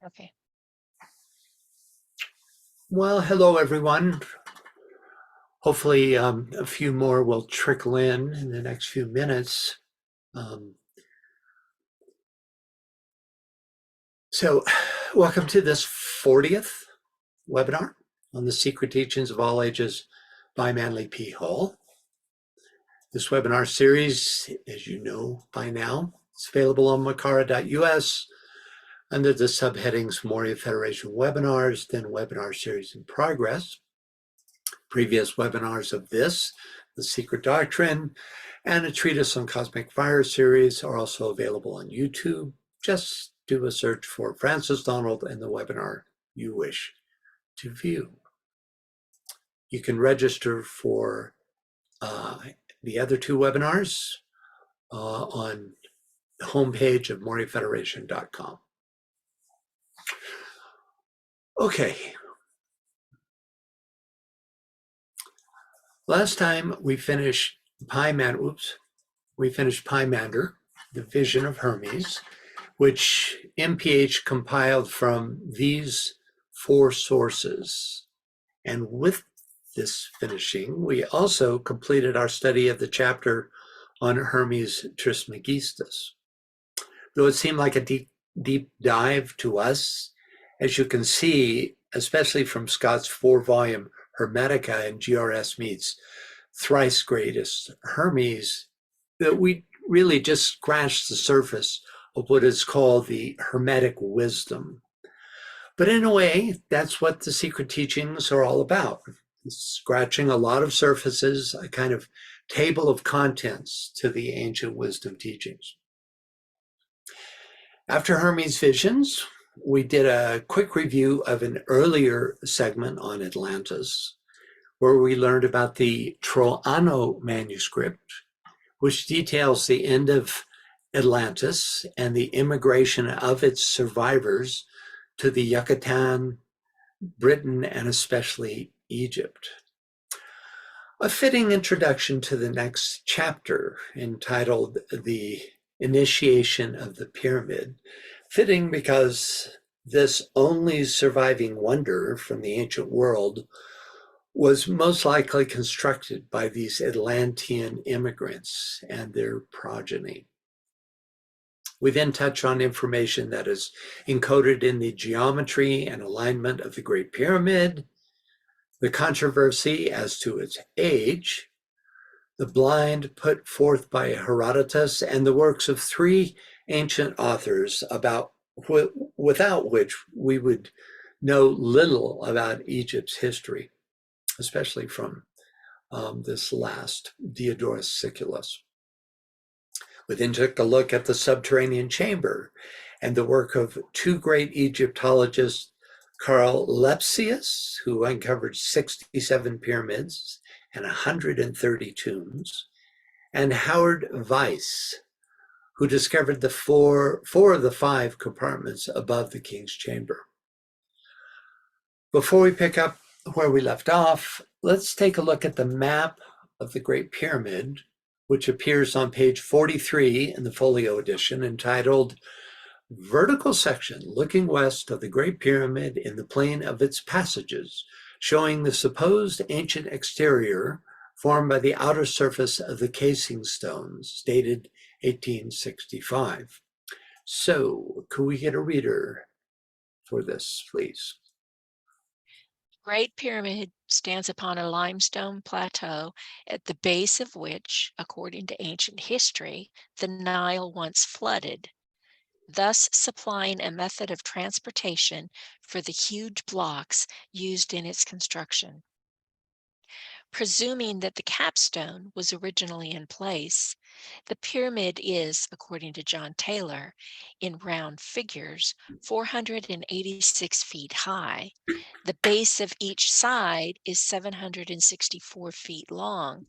Okay. Well, hello everyone. Hopefully, a few more will trickle in the next few minutes. Um, so, welcome to this 40th webinar on the Secret Teachings of All Ages by Manly P. Hall. This webinar series, as you know by now, is available on makara.us under the subheadings Moria Federation webinars, then webinar series in progress. Previous webinars of this, The Secret Doctrine, and a treatise on cosmic fire series are also available on YouTube. Just do a search for Francis Donald and the webinar you wish to view. You can register for the other two webinars on the homepage of MoriaFederation.com. Okay. Last time we finished Pymander, the Vision of Hermes, which MPH compiled from these four sources. And with this finishing, we also completed our study of the chapter on Hermes Trismegistus. Though it seemed like a deep dive to us, as you can see, especially from Scott's 4-volume Hermetica and GRS Meets Thrice Greatest Hermes, that we really just scratched the surface of what is called the Hermetic wisdom. But in a way, that's what the secret teachings are all about. Scratching a lot of surfaces, a kind of table of contents to the ancient wisdom teachings. After Hermes visions, we did a quick review of an earlier segment on Atlantis, where we learned about the Troano manuscript, which details the end of Atlantis and the immigration of its survivors to the Yucatan, Britain, and especially Egypt. A fitting introduction to the next chapter, entitled The Initiation of the Pyramid, fitting because this only surviving wonder from the ancient world was most likely constructed by these Atlantean immigrants and their progeny. We then touch on information that is encoded in the geometry and alignment of the Great Pyramid, the controversy as to its age, the blind put forth by Herodotus, and the works of three ancient authors without which we would know little about Egypt's history, especially from this last, Diodorus Siculus. We then took a look at the subterranean chamber and the work of two great Egyptologists, Carl Lepsius, who uncovered 67 pyramids and 130 tombs, and Howard Weiss, who discovered the four of the 5 compartments above the king's chamber. Before we pick up where we left off, let's take a look at the map of the Great Pyramid, which appears on page 43 in the folio edition, entitled Vertical Section Looking West of the Great Pyramid in the Plane of its Passages, showing the supposed ancient exterior formed by the outer surface of the casing stones, dated 1865. So, could we get a reader for this, please? Great Pyramid stands upon a limestone plateau at the base of which, according to ancient history, the Nile once flooded, thus supplying a method of transportation for the huge blocks used in its construction. Presuming that the capstone was originally in place, the pyramid is, according to John Taylor, in round figures, 486 feet high. The base of each side is 764 feet long,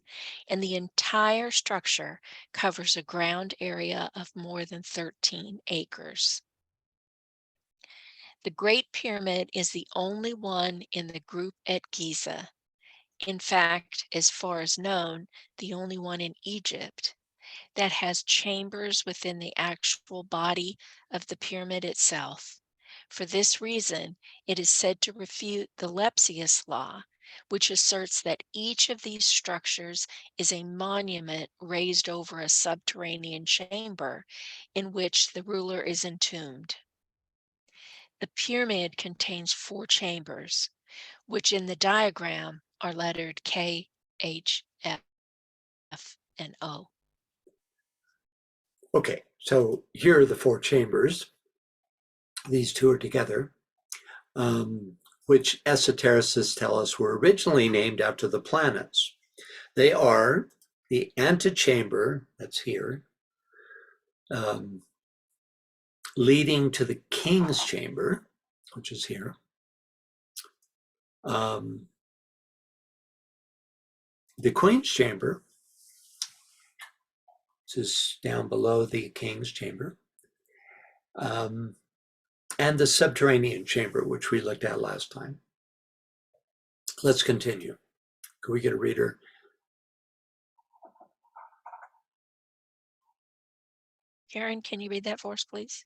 and the entire structure covers a ground area of more than 13 acres. The Great Pyramid is the only one in the group at Giza. In fact, as far as known, the only one in Egypt that has chambers within the actual body of the pyramid itself, For this reason, it is said to refute the Lepsius law, which asserts that each of these structures is a monument raised over a subterranean chamber in which the ruler is entombed. The pyramid contains 4 chambers, which in the diagram are lettered K, H, F, and O. Okay, so here are the 4 chambers. These 2 are together, which esotericists tell us were originally named after the planets. They are the antechamber, that's here, leading to the king's chamber, which is here. The queen's chamber, this is down below the king's chamber, and the subterranean chamber, which we looked at last time. Let's continue. Can we get a reader? Karen, can you read that for us, please?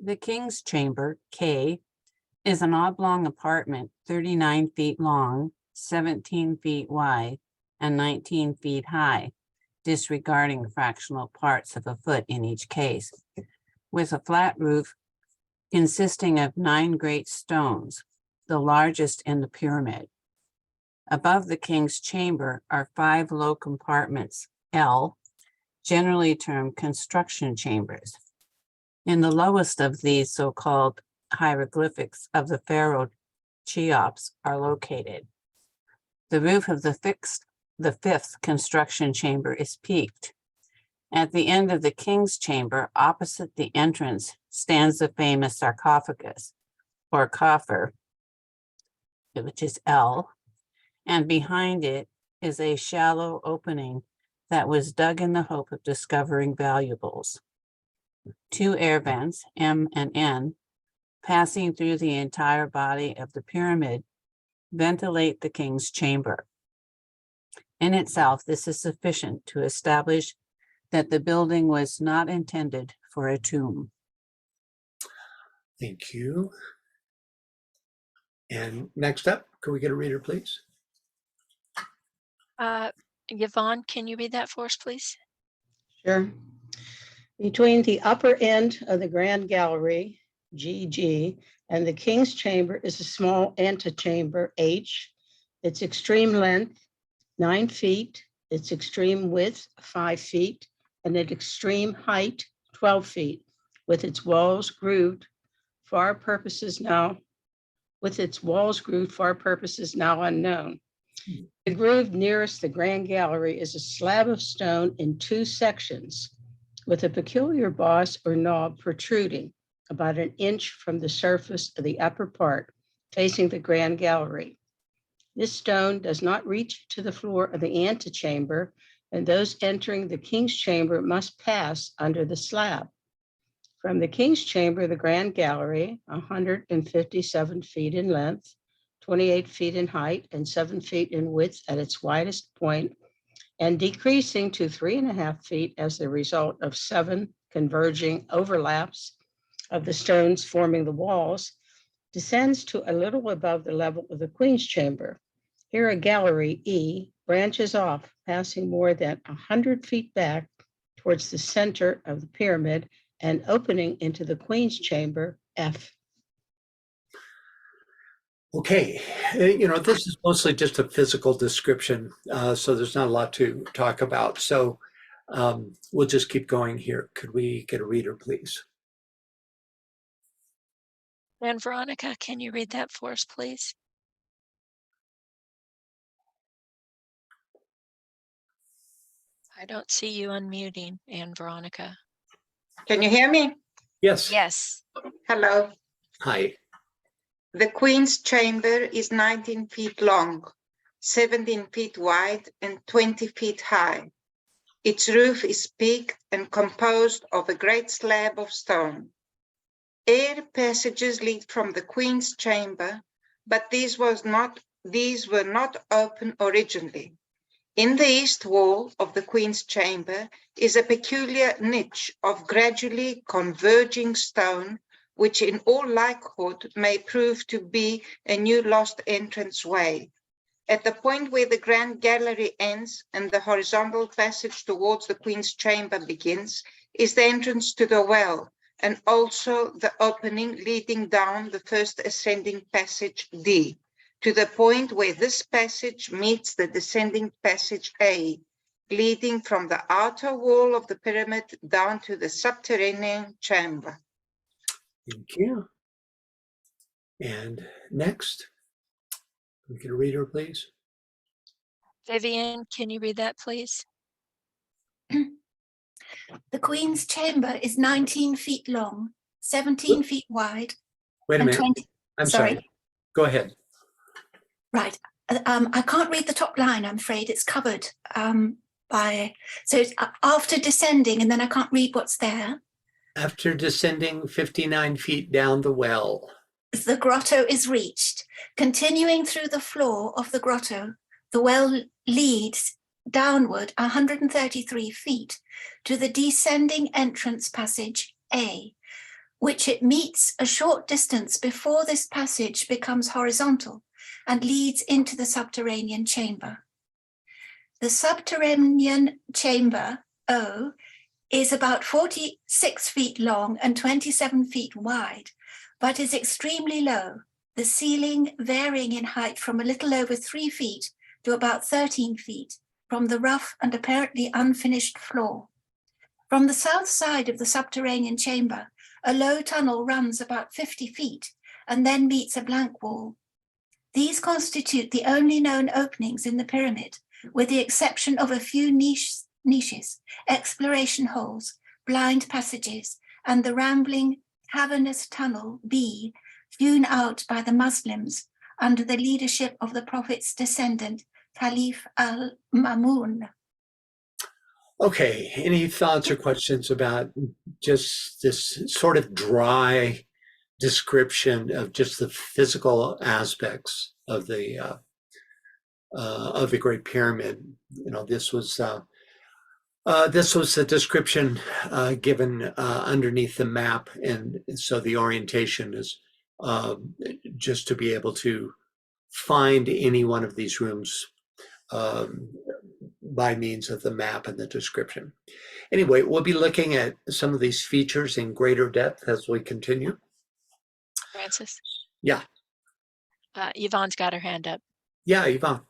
The King's Chamber, K, is an oblong apartment 39 feet long, 17 feet wide, and 19 feet high, disregarding fractional parts of a foot in each case, with a flat roof consisting of 9 great stones, the largest in the pyramid. Above the King's Chamber are 5 low compartments, L, generally termed construction chambers. In the lowest of these so-called hieroglyphics of the pharaoh Cheops are located. The roof of the 5th construction chamber is peaked. At the end of the king's chamber, opposite the entrance, stands the famous sarcophagus, or coffer, which is L, and behind it is a shallow opening that was dug in the hope of discovering valuables. 2 air vents, M and N, passing through the entire body of the pyramid, ventilate the king's chamber. In itself, this is sufficient to establish that the building was not intended for a tomb. Thank you. And next up, can we get a reader, please? Yvonne, can you read that for us, please? Sure. Between the upper end of the Grand Gallery, GG, and the King's Chamber is a small antechamber, H. Its extreme length, 9 feet, its extreme width, 5 feet, and its extreme height, 12 feet, with its walls grooved for our purposes now, unknown. The groove nearest the Grand Gallery is a slab of stone in 2 sections with a peculiar boss or knob protruding about 1 inch from the surface of the upper part facing the Grand Gallery. This stone does not reach to the floor of the antechamber, and those entering the King's Chamber must pass under the slab. From the King's Chamber, the Grand Gallery, 157 feet in length, 28 feet in height, and 7 feet in width at its widest point, and decreasing to 3.5 feet as the result of 7 converging overlaps of the stones forming the walls, descends to a little above the level of the Queen's Chamber. Here a gallery, E, branches off, passing more than 100 feet back towards the center of the pyramid and opening into the Queen's Chamber, F. Okay, this is mostly just a physical description, so there's not a lot to talk about. So we'll just keep going here. Could we get a reader, please? And Veronica, can you read that for us, please? I don't see you unmuting, Anne Veronica. Can you hear me? Yes. Yes. Hello. Hi. The Queen's Chamber is 19 feet long, 17 feet wide, and 20 feet high. Its roof is peaked and composed of a great slab of stone. Air passages lead from the Queen's Chamber, but these were not open originally. In the east wall of the Queen's Chamber is a peculiar niche of gradually converging stone, which in all likelihood may prove to be a new lost entrance way. At the point where the Grand Gallery ends and the horizontal passage towards the Queen's Chamber begins is the entrance to the well, and also the opening leading down the first ascending passage D, to the point where this passage meets the descending passage A, leading from the outer wall of the pyramid down to the subterranean chamber. Thank you. And next, we can read her, please. Vivian, can you read that, please? The Queen's Chamber is 19 feet long, 17 feet wide, Wait a and minute. 20. I'm sorry. sorry. Go ahead. Right. I can't read the top line, I'm afraid. It's covered by. So it's after descending, and then I can't read what's there. After descending 59 feet down the well. The grotto is reached. Continuing through the floor of the grotto, the well leads downward 133 feet to the descending entrance passage A, which it meets a short distance before this passage becomes horizontal and leads into the subterranean chamber. The subterranean chamber, O, is about 46 feet long and 27 feet wide, but is extremely low, the ceiling varying in height from a little over 3 feet to about 13 feet from the rough and apparently unfinished floor. From the south side of the subterranean chamber, a low tunnel runs about 50 feet and then meets a blank wall. These constitute the only known openings in the pyramid, with the exception of a few niches, exploration holes, blind passages, and the rambling cavernous tunnel B, hewn out by the Muslims under the leadership of the Prophet's descendant, Caliph al-Mamun. Okay, any thoughts or questions about just this sort of dry description of just the physical aspects of the Great Pyramid? You know, this was the description given underneath the map, and so the orientation is just to be able to find any one of these rooms by means of the map and the description. Anyway, we'll be looking at some of these features in greater depth as we continue. Francis? Yeah. Yvonne's got her hand up. Yeah, Yvonne.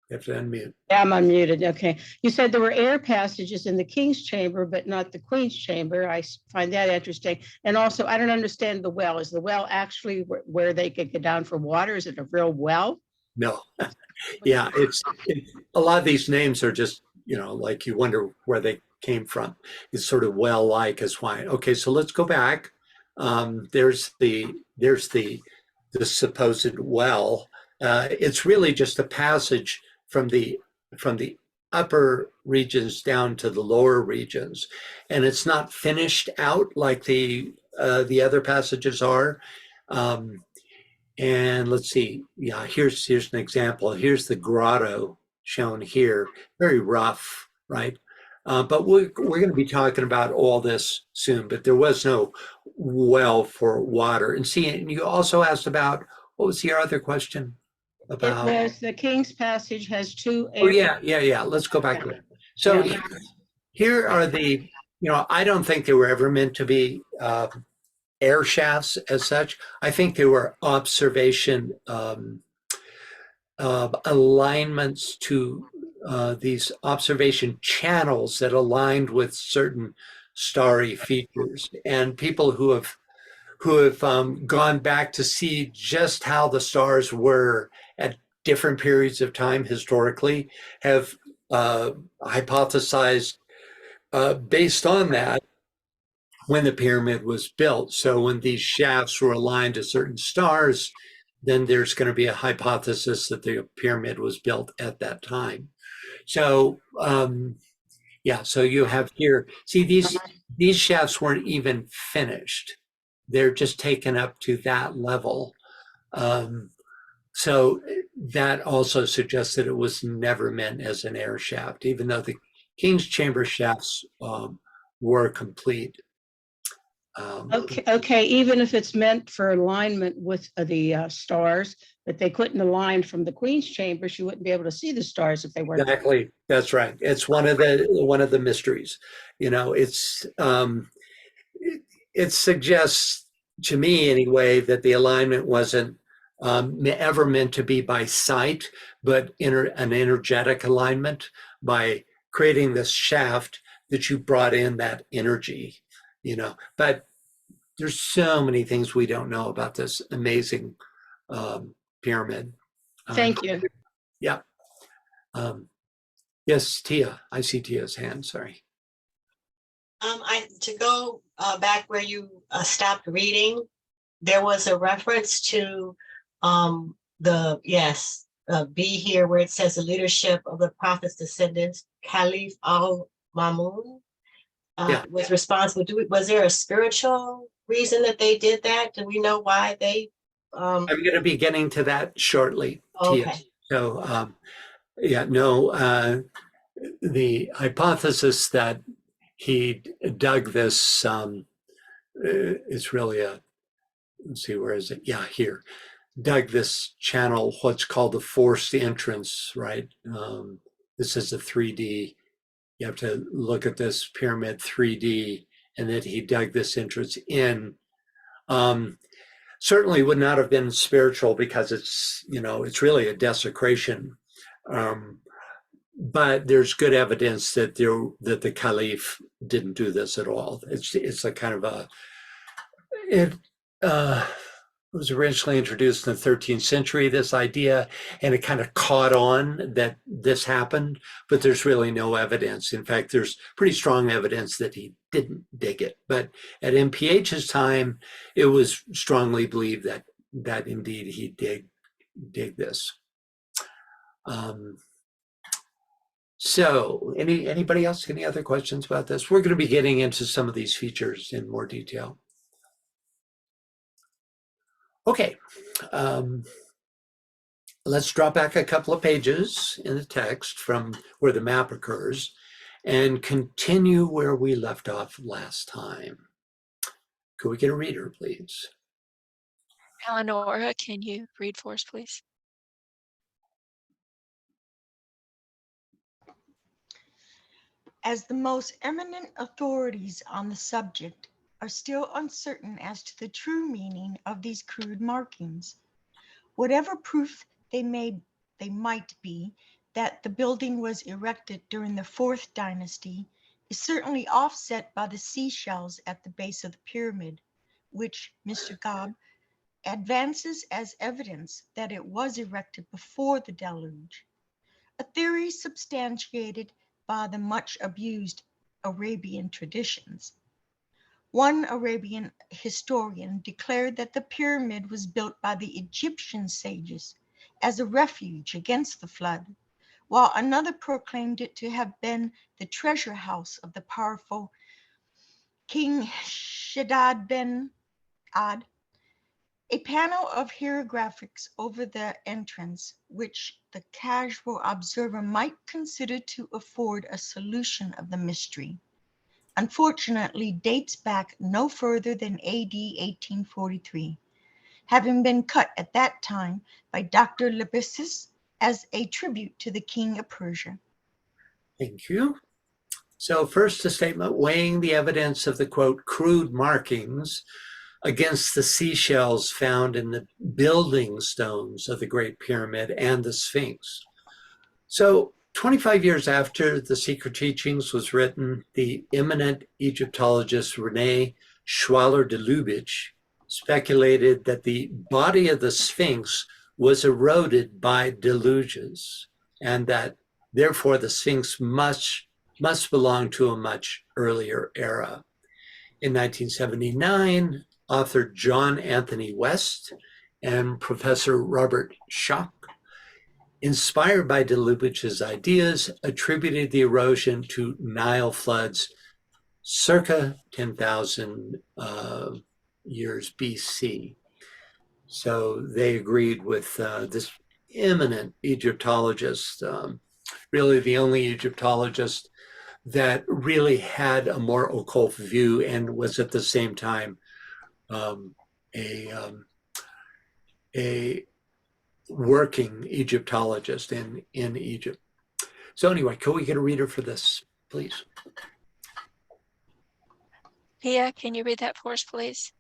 You have to unmute. Yeah, I'm unmuted. Okay. You said there were air passages in the King's Chamber, but not the Queen's Chamber. I find that interesting. And also, I don't understand the well. Is the well actually where they could get down for water? Is it a real well? No. Yeah, it's a lot of these names are just, you know, like you wonder where they came from. It's sort of well-like as why. Okay, so let's go back. There's the supposed well. It's really just a passage from the upper regions down to the lower regions, and it's not finished out like the other passages are. And let's see. Yeah, here's an example. Here's the grotto shown here. Very rough, right? But we're going to be talking about all this soon. But there was no well for water. And see, and you also asked about, what was your other question? About? It was the King's Passage has two. Oh yeah. Let's go back to it. So Yeah. here are the, you know, I don't think they were ever meant to be air shafts as such. I think they were observation alignments to these observation channels that aligned with certain starry features, and people who have gone back to see just how the stars were at different periods of time historically have hypothesized based on that when the pyramid was built. So when these shafts were aligned to certain stars, then there's going to be a hypothesis that the pyramid was built at that time. So yeah, so you have here, see, these shafts weren't even finished. They're just taken up to that level. So that also suggests that it was never meant as an air shaft, even though the King's Chamber shafts were complete. Okay, even if it's meant for alignment with the stars, but they couldn't align from the Queen's chamber, she wouldn't be able to see the stars if they weren't. Exactly, that's right. It's one of the mysteries. You know, it suggests to me anyway that the alignment wasn't ever meant to be by sight, but an energetic alignment by creating this shaft that you brought in that energy, you know. But there's so many things we don't know about this amazing pyramid. Thank you. Yeah. Yes, Tia. I see Tia's hand. Sorry. To go back where you stopped reading, there was a reference to B here where it says the leadership of the prophet's descendants, Caliph al-Mamun was responsible. Was there a spiritual reason that they did that? Do we know why they? I'm going to be getting to that shortly, Okay. Tia. So, the hypothesis that he dug this, it's really let's see, where is it? Yeah, here. Dug this channel, what's called the forced entrance, right? This is a 3D. You have to look at this pyramid 3D, and that he dug this entrance in. Certainly would not have been spiritual because it's really a desecration. But there's good evidence that the Caliph didn't do this at all. It's a kind of it was originally introduced in the 13th century, this idea, and it kind of caught on that this happened, but there's really no evidence. In fact, there's pretty strong evidence that he didn't dig it. But at MPH's time, it was strongly believed that indeed he dig this. So anybody else, any other questions about this? We're going to be getting into some of these features in more detail. Okay, let's drop back a couple of pages in the text from where the map occurs and continue where we left off last time. Could we get a reader, please? Eleonora, can you read for us, please? As the most eminent authorities on the subject are still uncertain as to the true meaning of these crude markings, whatever proof they might be that the building was erected during the Fourth Dynasty is certainly offset by the seashells at the base of the pyramid, which Mr. Gobb advances as evidence that it was erected before the deluge, a theory substantiated by the much abused Arabian traditions. One Arabian historian declared that the pyramid was built by the Egyptian sages as a refuge against the flood, while another proclaimed it to have been the treasure house of the powerful King Shaddad bin Ad. A panel of hieroglyphics over the entrance, which the casual observer might consider to afford a solution of the mystery, unfortunately dates back no further than AD 1843, having been cut at that time by Dr. Lebessis as a tribute to the King of Persia. Thank you. So first, a statement weighing the evidence of the, quote, crude markings against the seashells found in the building stones of the Great Pyramid and the Sphinx. So 25 years after The Secret Teachings was written, the eminent Egyptologist Rene Schwaller de Lubitsch speculated that the body of the Sphinx was eroded by deluges, and that therefore the Sphinx must belong to a much earlier era. In 1979, author John Anthony West and Professor Robert Schoch, inspired by de Lubitsch's ideas, attributed the erosion to Nile floods circa 10,000 years BC. So they agreed with this eminent Egyptologist, really the only Egyptologist that really had a more occult view and was at the same time um, a working Egyptologist in Egypt. So anyway, can we get a reader for this, please? Pia, can you read that for us, please?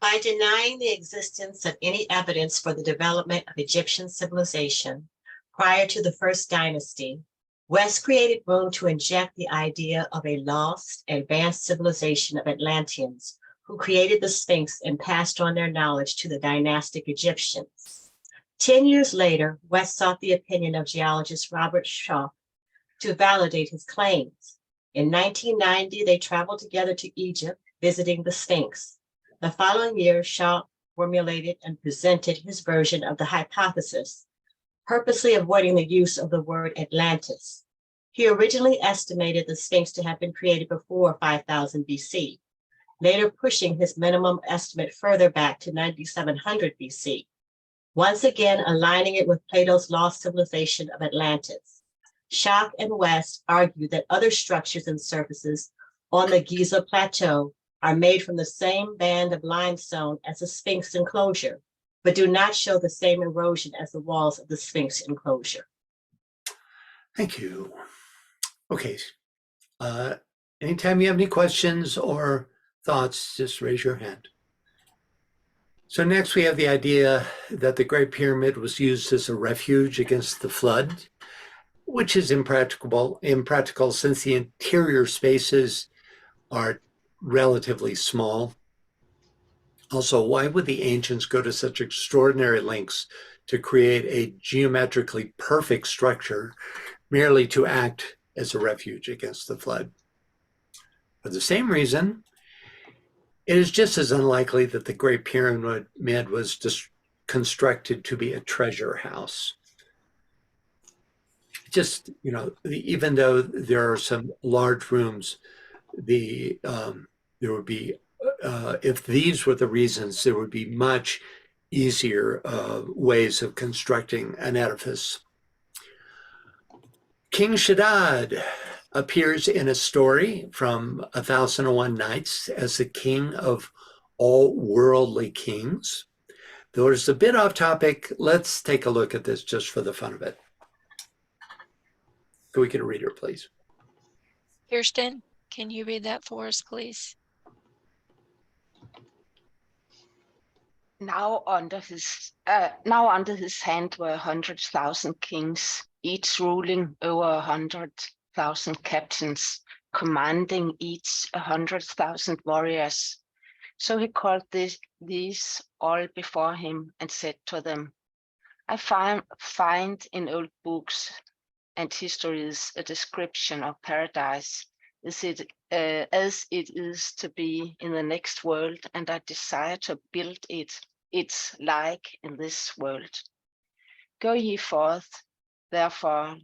By denying the existence of any evidence for the development of Egyptian civilization prior to the first dynasty, West created room to inject the idea of a lost, advanced civilization of Atlanteans who created the Sphinx and passed on their knowledge to the dynastic Egyptians. 10 years later, West sought the opinion of geologist Robert Schoch to validate his claims. In 1990, they traveled together to Egypt, visiting the Sphinx. The following year, Schoch formulated and presented his version of the hypothesis, purposely avoiding the use of the word Atlantis. He originally estimated the Sphinx to have been created before 5000 BC, later pushing his minimum estimate further back to 9700 BC, once again aligning it with Plato's lost civilization of Atlantis. Schoch and West argued that other structures and surfaces on the Giza Plateau are made from the same band of limestone as the Sphinx enclosure, but do not show the same erosion as the walls of the Sphinx enclosure. Thank you. Okay. Anytime you have any questions or thoughts, just raise your hand. So next we have the idea that the Great Pyramid was used as a refuge against the flood, which is impractical since the interior spaces are relatively small. Also, why would the ancients go to such extraordinary lengths to create a geometrically perfect structure merely to act as a refuge against the flood? For the same reason, it is just as unlikely that the Great Pyramid was constructed to be a treasure house. Just, you know, even though there are some large rooms, there would be, if these were the reasons, there would be much easier ways of constructing an edifice. King Shaddad appears in a story from 1001 Nights as the king of all worldly kings. Though it's a bit off topic, let's take a look at this just for the fun of it. Can we get a reader, please? Kirsten, can you read that for us, please? Now under his hand were 100,000 kings, each ruling over 100,000 captains, commanding each 100,000 warriors. So he called these all before him and said to them, I find in old books and histories a description of paradise as it is to be in the next world, and I desire to build its like in this world. Go ye forth, therefore,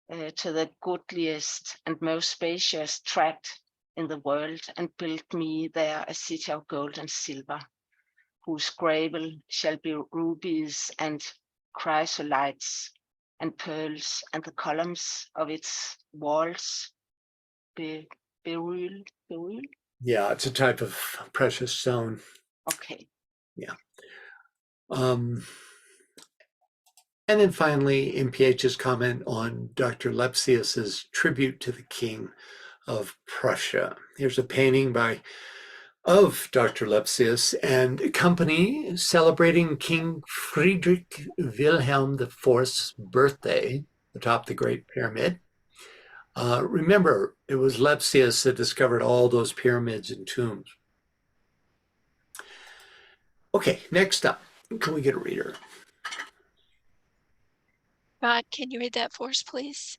to the goodliest and most spacious tract in the world, and build me there a city of gold and silver, whose gravel shall be rubies and chrysolites and pearls, and the columns of its walls beryl. Yeah, it's a type of precious stone. Okay. Yeah. And then finally, MPH's comment on Dr. Lepsius's tribute to the King of Prussia. Here's a painting of Dr. Lepsius and a company celebrating King Friedrich Wilhelm IV's birthday atop the Great Pyramid. Remember, it was Lepsius that discovered all those pyramids and tombs. Okay, next up, can we get a reader? Rod, can you read that for us, please?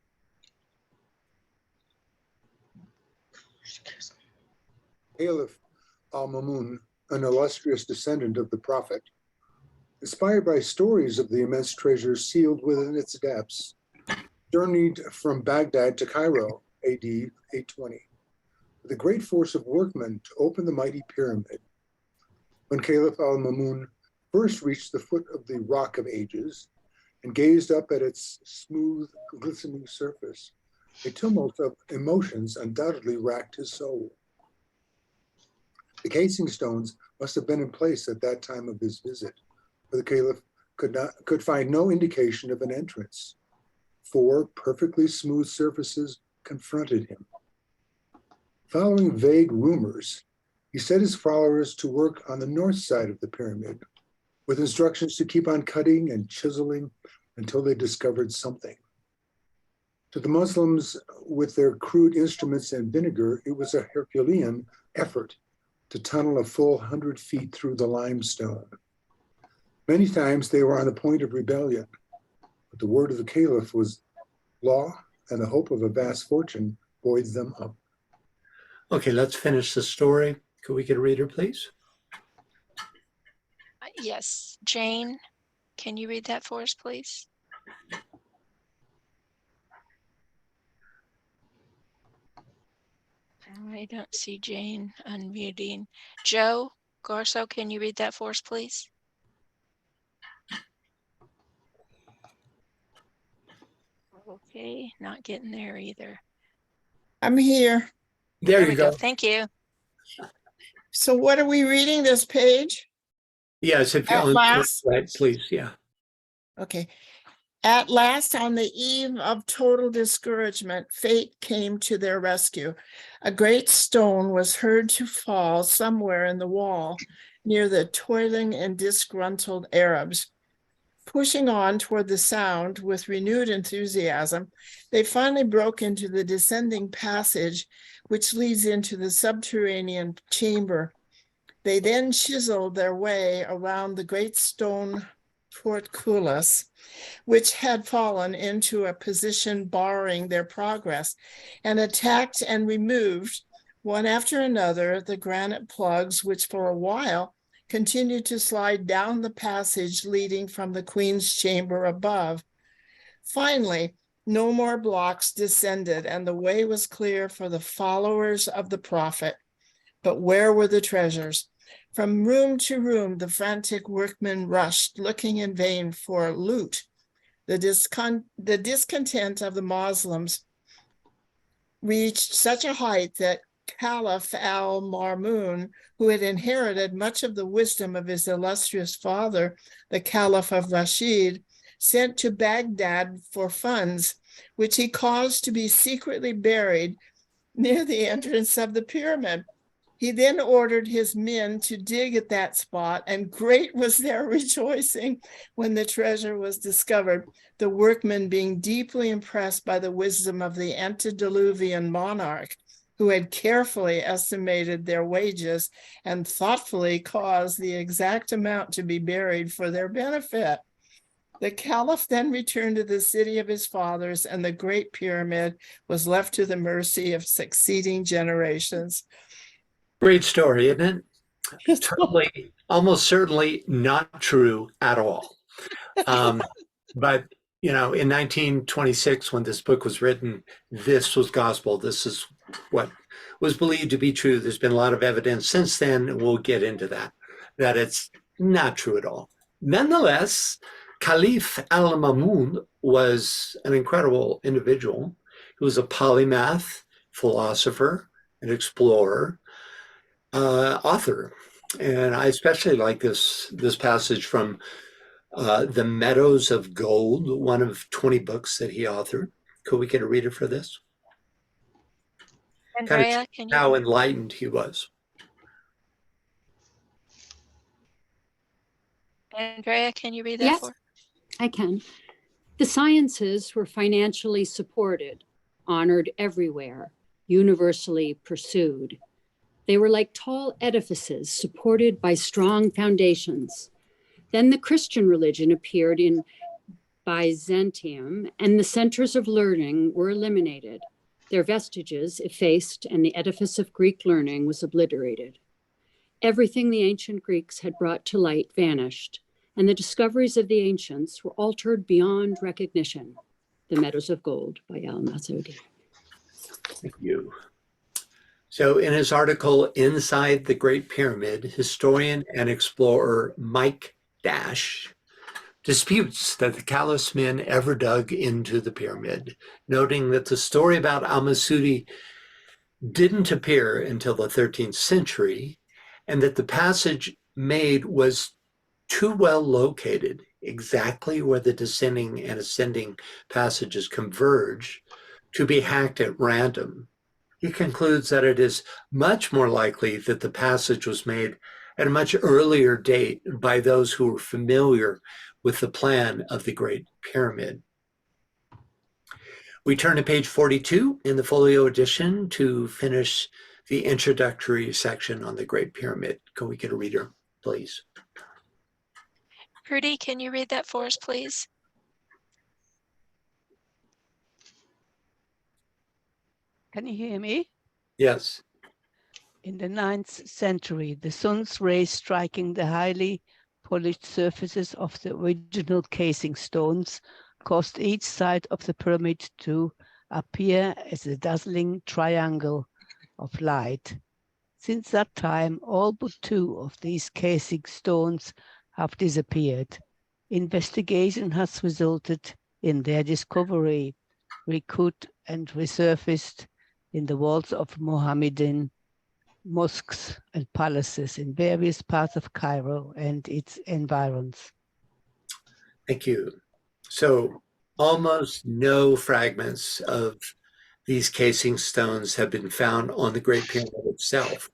Caliph al-Mamun, an illustrious descendant of the Prophet, inspired by stories of the immense treasures sealed within its depths, journeyed from Baghdad to Cairo, AD 820, with a great force of workmen to open the mighty pyramid. When Caliph al-Mamun first reached the foot of the Rock of Ages and gazed up at its smooth, glistening surface, a tumult of emotions undoubtedly racked his soul. The casing stones must have been in place at that time of his visit, for the Caliph could find no indication of an entrance. 4 perfectly smooth surfaces confronted him. Following vague rumors, he set his followers to work on the north side of the pyramid, with instructions to keep on cutting and chiseling until they discovered something. To the Muslims, with their crude instruments and vinegar, it was a Herculean effort to tunnel a full 100 feet through the limestone. Many times they were on the point of rebellion, but the word of the Caliph was law, and the hope of a vast fortune buoyed them up. Okay, let's finish the story. Could we get a reader, please? Yes, Jane, can you read that for us, please? I don't see Jane unmuting. Joe Garso, can you read that for us, please? Okay, not getting there either. I'm here. There we you go. Thank you. So what are we reading this page? Yes, if At you're last? right, please. Yeah. Okay. At last, on the eve of total discouragement, fate came to their rescue. A great stone was heard to fall somewhere in the wall near the toiling and disgruntled Arabs. Pushing on toward the sound with renewed enthusiasm, they finally broke into the descending passage, which leads into the subterranean chamber. They then chiseled their way around the great stone portcullis, which had fallen into a position barring their progress, and attacked and removed, one after another, the granite plugs, which for a while continued to slide down the passage leading from the Queen's chamber above. Finally, no more blocks descended, and the way was clear for the followers of the prophet. But where were the treasures? From room to room, the frantic workmen rushed, looking in vain for loot. The discontent of the Muslims reached such a height that Caliph al-Mamun, who had inherited much of the wisdom of his illustrious father, the Caliph of Rashid, sent to Baghdad for funds, which he caused to be secretly buried near the entrance of the pyramid. He then ordered his men to dig at that spot, and great was their rejoicing when the treasure was discovered, the workmen being deeply impressed by the wisdom of the antediluvian monarch, who had carefully estimated their wages and thoughtfully caused the exact amount to be buried for their benefit. The Caliph then returned to the city of his fathers, and the great pyramid was left to the mercy of succeeding generations. Great story, isn't it? Totally, almost certainly not true at all. But, you know, in 1926, when this book was written, this was gospel. This is what was believed to be true. There's been a lot of evidence since then, and we'll get into that it's not true at all. Nonetheless, Caliph al-Mamun was an incredible individual. He was a polymath, philosopher, an explorer, author. And I especially like this passage from The Meadows of Gold, one of 20 books that he authored. Could we get a reader for this? Andrea, can you? How enlightened he was. Andrea, can you read that Yes, for? I can. The sciences were financially supported, honored everywhere, universally pursued. They were like tall edifices supported by strong foundations. Then the Christian religion appeared in Byzantium, and the centers of learning were eliminated, their vestiges effaced, and the edifice of Greek learning was obliterated. Everything the ancient Greeks had brought to light vanished, and the discoveries of the ancients were altered beyond recognition. The Meadows of Gold by Al-Masoudi. Thank you. So in his article, Inside the Great Pyramid, historian and explorer Mike Dash disputes that the Callus men ever dug into the pyramid, noting that the story about Al-Masudi didn't appear until the 13th century, and that the passage made was too well located, exactly where the descending and ascending passages converge, to be hacked at random. He concludes that it is much more likely that the passage was made at a much earlier date by those who were familiar with the plan of the Great Pyramid. We turn to page 42 in the folio edition to finish the introductory section on the Great Pyramid. Can we get a reader, please? Prudy, can you read that for us, please? Can you hear me? Yes. In the 9th century, the sun's rays striking the highly polished surfaces of the original casing stones caused each side of the pyramid to appear as a dazzling triangle of light. Since that time, all but 2 of these casing stones have disappeared. Investigation has resulted in their discovery, recut and resurfaced in the walls of Mohammedan mosques and palaces in various parts of Cairo and its environs. Thank you. So almost no fragments of these casing stones have been found on the Great Pyramid itself.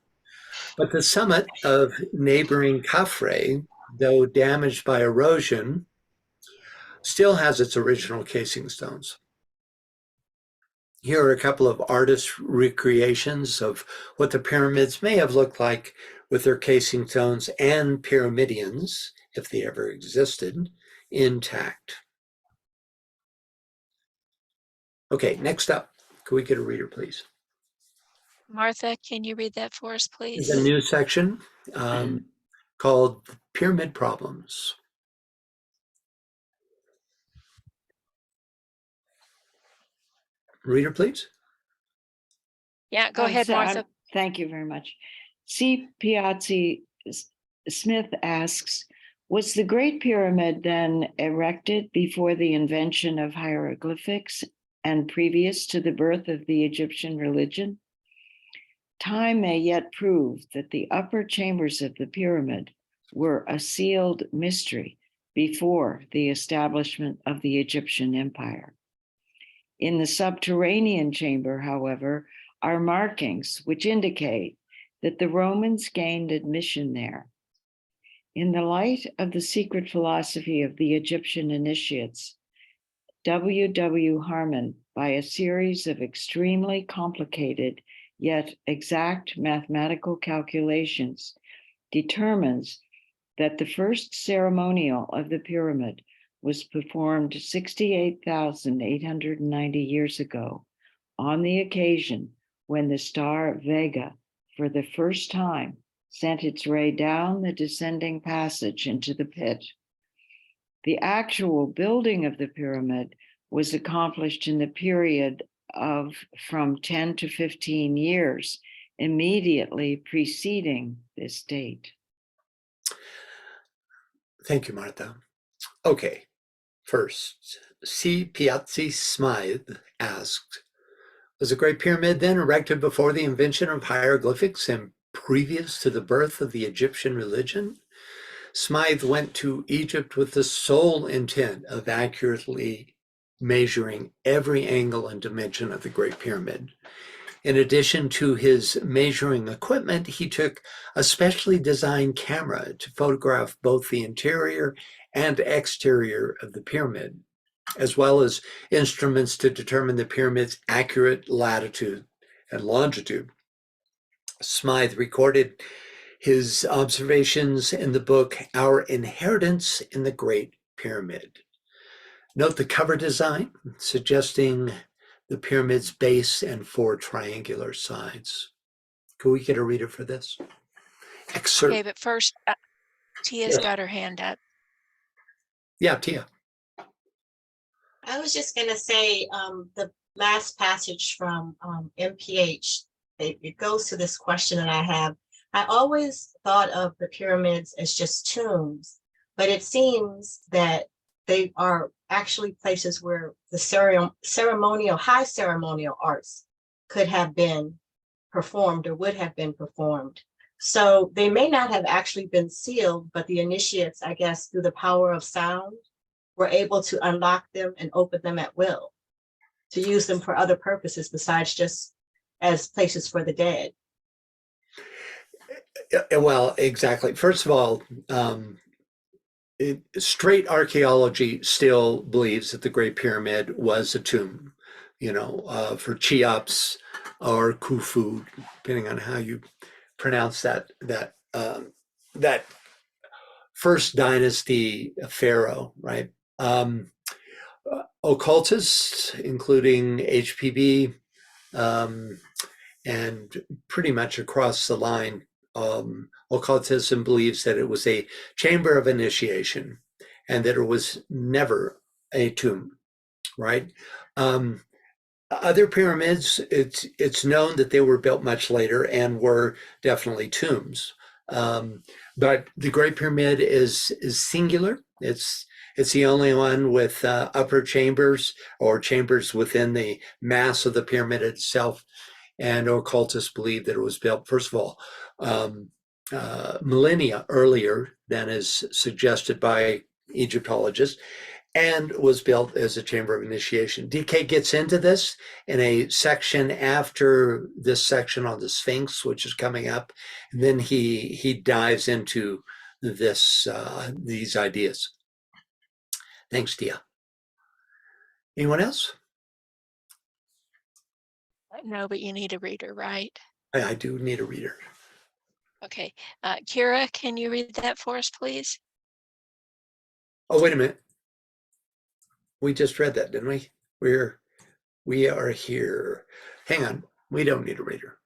But the summit of neighboring Khafre, though damaged by erosion, still has its original casing stones. Here are a couple of artist recreations of what the pyramids may have looked like with their casing stones and pyramidions, if they ever existed, intact. Okay, next up, can we get a reader, please? Martha, can you read that for us, please? There's a new section called Pyramid Problems. Reader, please. Yeah, go ahead, Martha. Thank you very much. C. Piazzi Smith asks, was the Great Pyramid then erected before the invention of hieroglyphics and previous to the birth of the Egyptian religion? Time may yet prove that the upper chambers of the pyramid were a sealed mystery before the establishment of the Egyptian empire. In the subterranean chamber, however, are markings which indicate that the Romans gained admission there. In the light of the secret philosophy of the Egyptian initiates, W. Harmon, by a series of extremely complicated yet exact mathematical calculations, determines that the first ceremonial of the pyramid was performed 68,890 years ago on the occasion when the star Vega, for the first time, sent its ray down the descending passage into the pit. The actual building of the pyramid was accomplished in the period of from 10 to 15 years immediately preceding this date. Thank you, Martha. Okay, first, C. Piazzi Smythe asked, was the Great Pyramid then erected before the invention of hieroglyphics and previous to the birth of the Egyptian religion? Smythe went to Egypt with the sole intent of accurately measuring every angle and dimension of the Great Pyramid. In addition to his measuring equipment, he took a specially designed camera to photograph both the interior and exterior of the pyramid, as well as instruments to determine the pyramid's accurate latitude and longitude. Smythe recorded his observations in the book, Our Inheritance in the Great Pyramid. Note the cover design, suggesting the pyramid's base and 4 triangular sides. Could we get a reader for this? Excerpt. Okay, but first, Tia's got her hand up. Yeah, Tia. I was just going to say the last passage from MPH it goes to this question that I have. I always thought of the pyramids as just tombs, but it seems that they are actually places where the high ceremonial arts could have been performed or would have been performed. So they may not have actually been sealed, but the initiates, I guess, through the power of sound, were able to unlock them and open them at will, to use them for other purposes besides just as places for the dead. Well, exactly. First of all, straight archaeology still believes that the Great Pyramid was a tomb, for Cheops or Khufu, depending on how you pronounce that first dynasty pharaoh, right? Occultists, including HPB, and pretty much across the line, occultism believes that it was a chamber of initiation and that it was never a tomb, right? Other pyramids, it's known that they were built much later and were definitely tombs. But the Great Pyramid is singular. It's the only one with upper chambers or chambers within the mass of the pyramid itself. And occultists believe that it was built, first of all, millennia earlier than is suggested by Egyptologists, and was built as a chamber of initiation. DK gets into this in a section after this section on the Sphinx, which is coming up, and then he dives into these ideas. Thanks, Tia. Anyone else? No, but you need a reader, right? I do need a reader. Okay. Kira, can you read that for us, please? Oh, wait a minute. We just read that, didn't we? We are here. Hang on. We don't need a reader.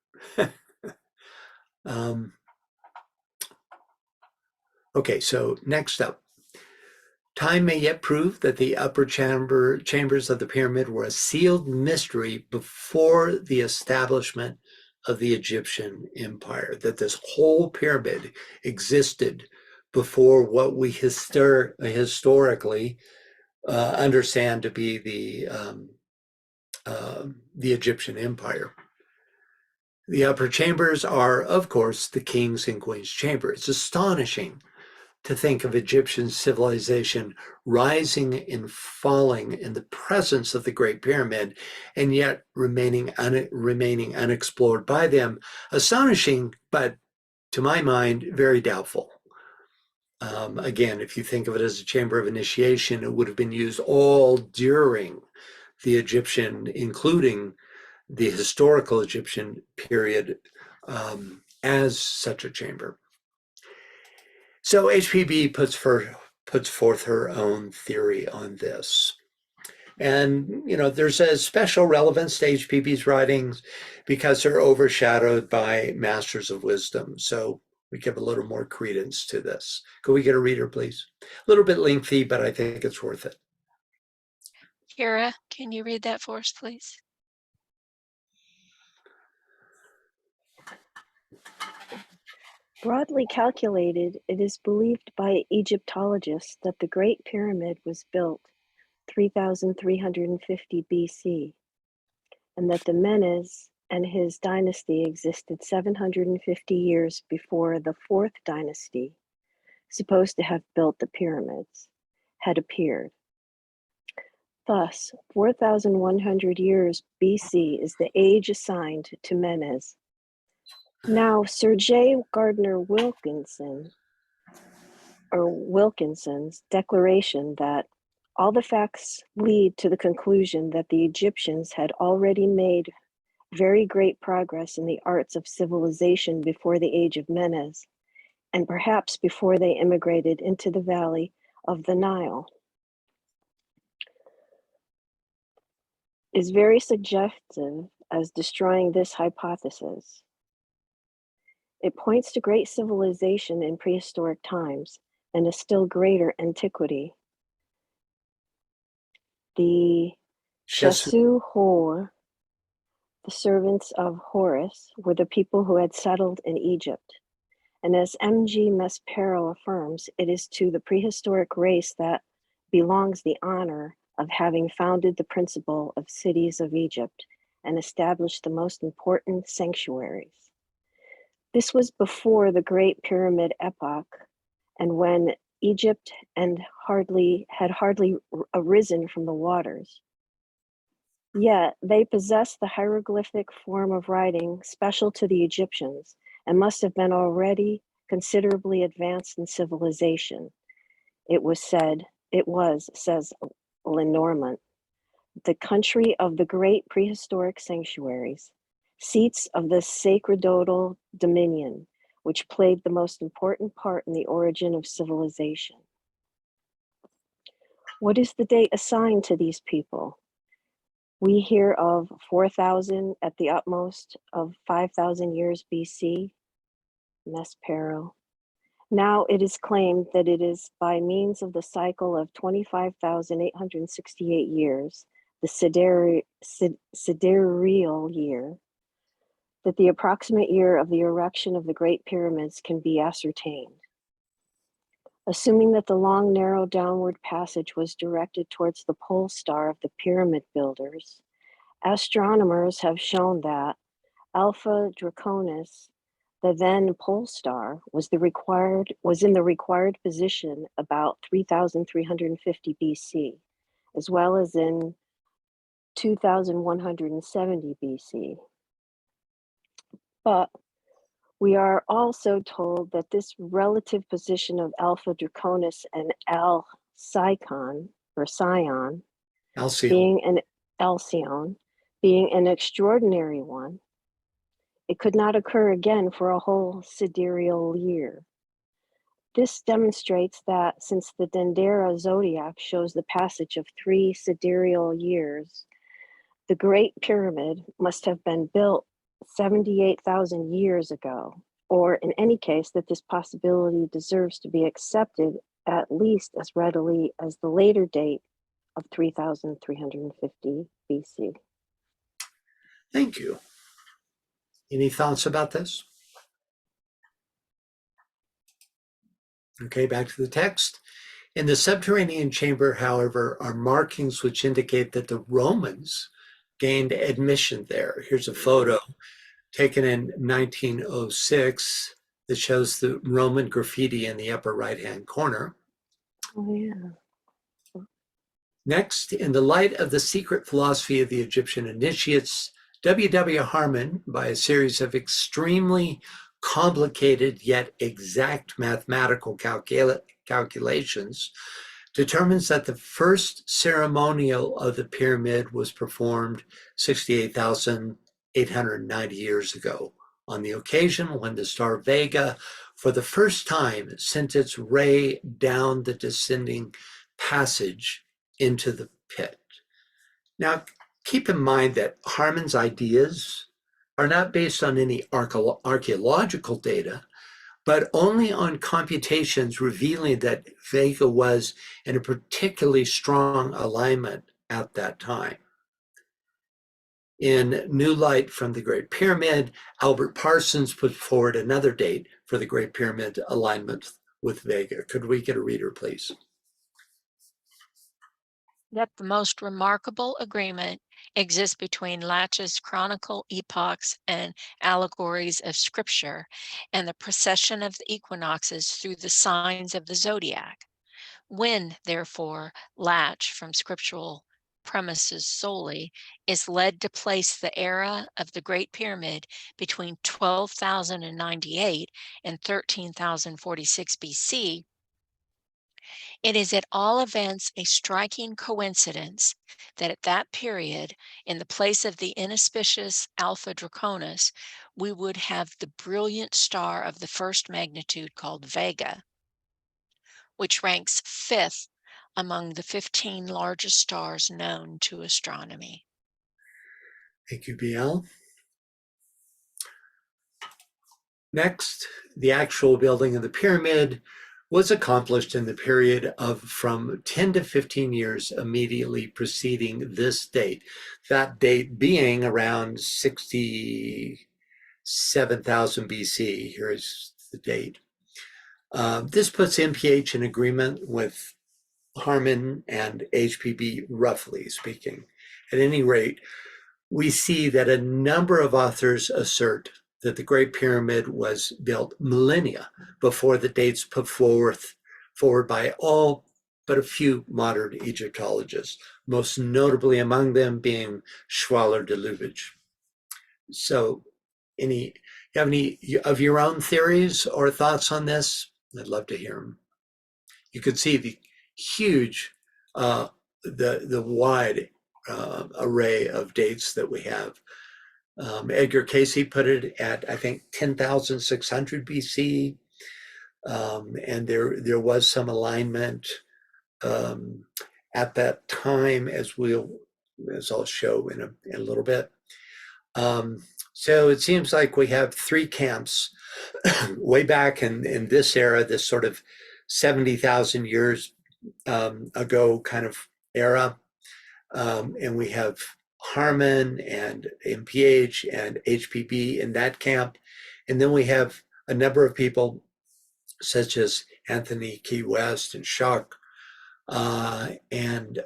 Okay, so next up. Time may yet prove that the upper chambers of the pyramid were a sealed mystery before the establishment of the Egyptian empire, that this whole pyramid existed before what we historically understand to be the Egyptian empire. The upper chambers are, of course, the king's and queen's chamber. It's astonishing to think of Egyptian civilization rising and falling in the presence of the Great Pyramid, and yet remaining unexplored by them. Astonishing, but to my mind, very doubtful. Again, if you think of it as a chamber of initiation, it would have been used all during the Egyptian, including the historical Egyptian period, as such a chamber. So HPB puts forth her own theory on this. And, there's a special relevance to HPB's writings because they're overshadowed by Masters of Wisdom. So we give a little more credence to this. Could we get a reader, please? A little bit lengthy, but I think it's worth it. Kira, can you read that for us, please? Broadly calculated, it is believed by Egyptologists that the Great Pyramid was built 3,350 BC, and that the Menes and his dynasty existed 750 years before the fourth dynasty, supposed to have built the pyramids, had appeared. Thus, 4,100 years BC is the age assigned to Menes. Now, Sir J. Gardner Wilkinson's declaration that all the facts lead to the conclusion that the Egyptians had already made very great progress in the arts of civilization before the age of Menes, and perhaps before they immigrated into the valley of the Nile, is very suggestive as destroying this hypothesis. It points to great civilization in prehistoric times and a still greater antiquity. The Shasu Hor the servants of Horus were the people who had settled in Egypt. And as M.G. Maspero affirms, it is to the prehistoric race that belongs the honor of having founded the principle of cities of Egypt and established the most important sanctuaries. This was before the Great Pyramid epoch, and when Egypt had hardly arisen from the waters. Yet they possessed the hieroglyphic form of writing special to the Egyptians and must have been already considerably advanced in civilization. It was, says Lenormand, the country of the great prehistoric sanctuaries, seats of the sacerdotal dominion, which played the most important part in the origin of civilization. What is the date assigned to these people? We hear of 4,000 at the utmost of 5,000 years BC, Maspero. Now it is claimed that it is by means of the cycle of 25,868 years, the sidereal year, that the approximate year of the erection of the Great Pyramids can be ascertained. Assuming that the long, narrow downward passage was directed towards the pole star of the pyramid builders, astronomers have shown that Alpha Draconis, the then pole star, was in the required position about 3,350 BC, as well as in 2,170 BC. But we are also told that this relative position of Alpha Draconis and Alcyone, or Scion, Alcyone, being an extraordinary one, it could not occur again for a whole sidereal year. This demonstrates that since the Dendera zodiac shows the passage of 3 sidereal years, the Great Pyramid must have been built 78,000 years ago, or in any case that this possibility deserves to be accepted at least as readily as the later date of 3,350 BC. Thank you. Any thoughts about this? Okay, back to the text. In the subterranean chamber, however, are markings which indicate that the Romans gained admission there. Here's a photo taken in 1906 that shows the Roman graffiti in the upper right-hand corner. Oh, yeah. Next, in the light of the secret philosophy of the Egyptian initiates, W.W. Harman, by a series of extremely complicated yet exact mathematical calculations, determines that the first ceremonial of the pyramid was performed 68,890 years ago, on the occasion when the star Vega, for the first time, sent its ray down the descending passage into the pit. Now, keep in mind that Harman's ideas are not based on any archaeological data, but only on computations revealing that Vega was in a particularly strong alignment at that time. In New Light from the Great Pyramid, Albert Parsons put forward another date for the Great Pyramid alignment with Vega. Could we get a reader, please? That the most remarkable agreement exists between Latch's chronicle epochs and allegories of scripture and the precession of the equinoxes through the signs of the zodiac. When, therefore, Latch from scriptural premises solely is led to place the era of the Great Pyramid between 12,098 and 13,046 BC, it is at all events a striking coincidence that at that period, in the place of the inauspicious Alpha Draconis, we would have the brilliant star of the first magnitude called Vega, which ranks 5th among the 15 largest stars known to astronomy. Thank you, BL. Next, the actual building of the pyramid was accomplished in the period of from 10 to 15 years immediately preceding this date, that date being around 67,000 BC. Here's the date. This puts MPH in agreement with Harmon and HPB, roughly speaking. At any rate, we see that a number of authors assert that the Great Pyramid was built millennia before the dates put forward by all but a few modern Egyptologists, most notably among them being Schwaller de Lubitsch. So, you have any of your own theories or thoughts on this? I'd love to hear them. You can see the huge, the wide array of dates that we have. Edgar Casey put it at, I think, 10,600 BC, and there was some alignment at that time, as I'll show in a little bit. So it seems like we have three camps way back in this era, this sort of 70,000 years ago kind of era, and we have Harmon and MPH and HPB in that camp. And then we have a number of people such as Anthony Key West and Schock and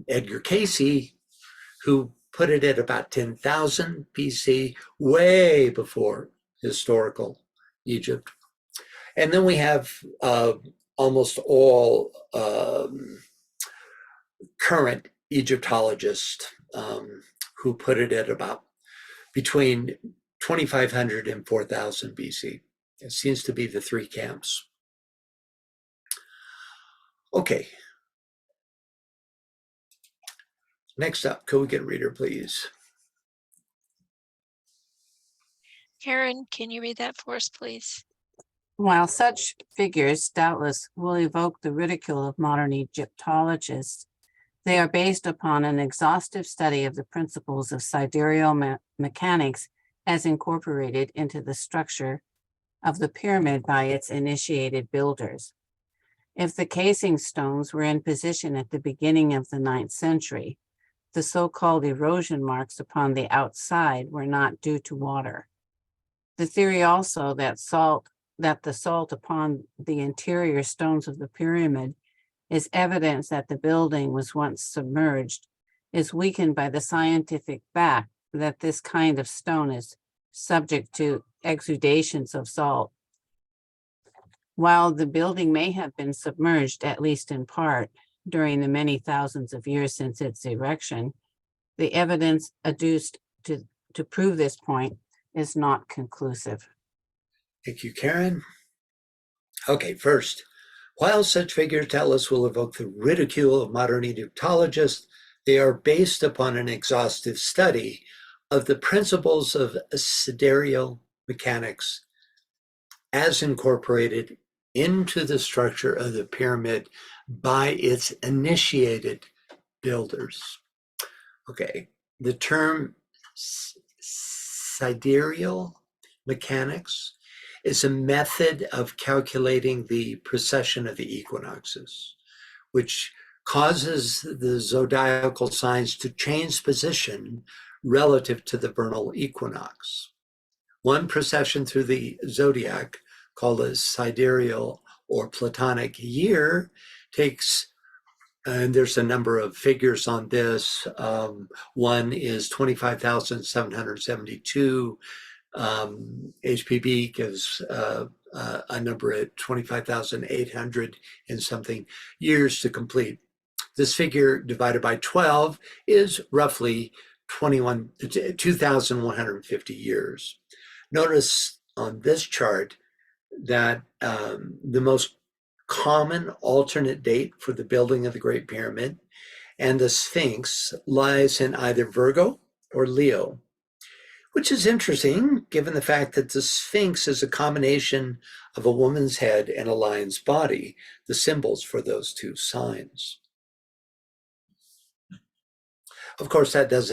Edgar Casey, who put it at about 10,000 BC, way before historical Egypt. And then we have almost all current Egyptologists who put it at about between 2,500 and 4,000 BC. It seems to be the three camps. Okay. Next up, could we get reader, please? Karen, can you read that for us, please? While such figures doubtless will evoke the ridicule of modern Egyptologists, they are based upon an exhaustive study of the principles of sidereal mechanics as incorporated into the structure of the pyramid by its initiated builders. If the casing stones were in position at the beginning of the 9th century, the so-called erosion marks upon the outside were not due to water. The theory also that the salt upon the interior stones of the pyramid is evidence that the building was once submerged is weakened by the scientific fact that this kind of stone is subject to exudations of salt. While the building may have been submerged, at least in part, during the many thousands of years since its erection, the evidence adduced to prove this point is not conclusive. Thank you, Karen. Okay, first, while such figures doubtless will evoke the ridicule of modern Egyptologists, they are based upon an exhaustive study of the principles of sidereal mechanics as incorporated into the structure of the pyramid by its initiated builders. Okay, the term sidereal mechanics is a method of calculating the precession of the equinoxes, which causes the zodiacal signs to change position relative to the vernal equinox. One precession through the zodiac, called a sidereal or Platonic year, takes, and there's a number of figures on this. One is 25,772. HPB gives a number at 25,800 and something years to complete. This figure divided by 12 is roughly 2,150 years. Notice on this chart that the most common alternate date for the building of the Great Pyramid and the Sphinx lies in either Virgo or Leo, which is interesting given the fact that the Sphinx is a combination of a woman's head and a lion's body, the symbols for those two signs. Of course, that's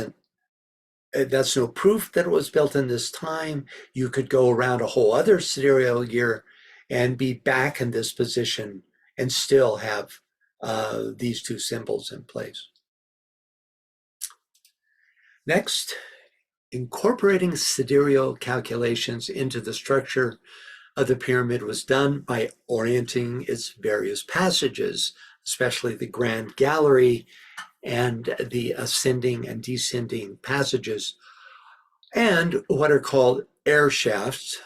no proof that it was built in this time. You could go around a whole other sidereal year and be back in this position and still have these two symbols in place. Next, incorporating sidereal calculations into the structure of the pyramid was done by orienting its various passages, especially the grand gallery and the ascending and descending passages, and what are called air shafts,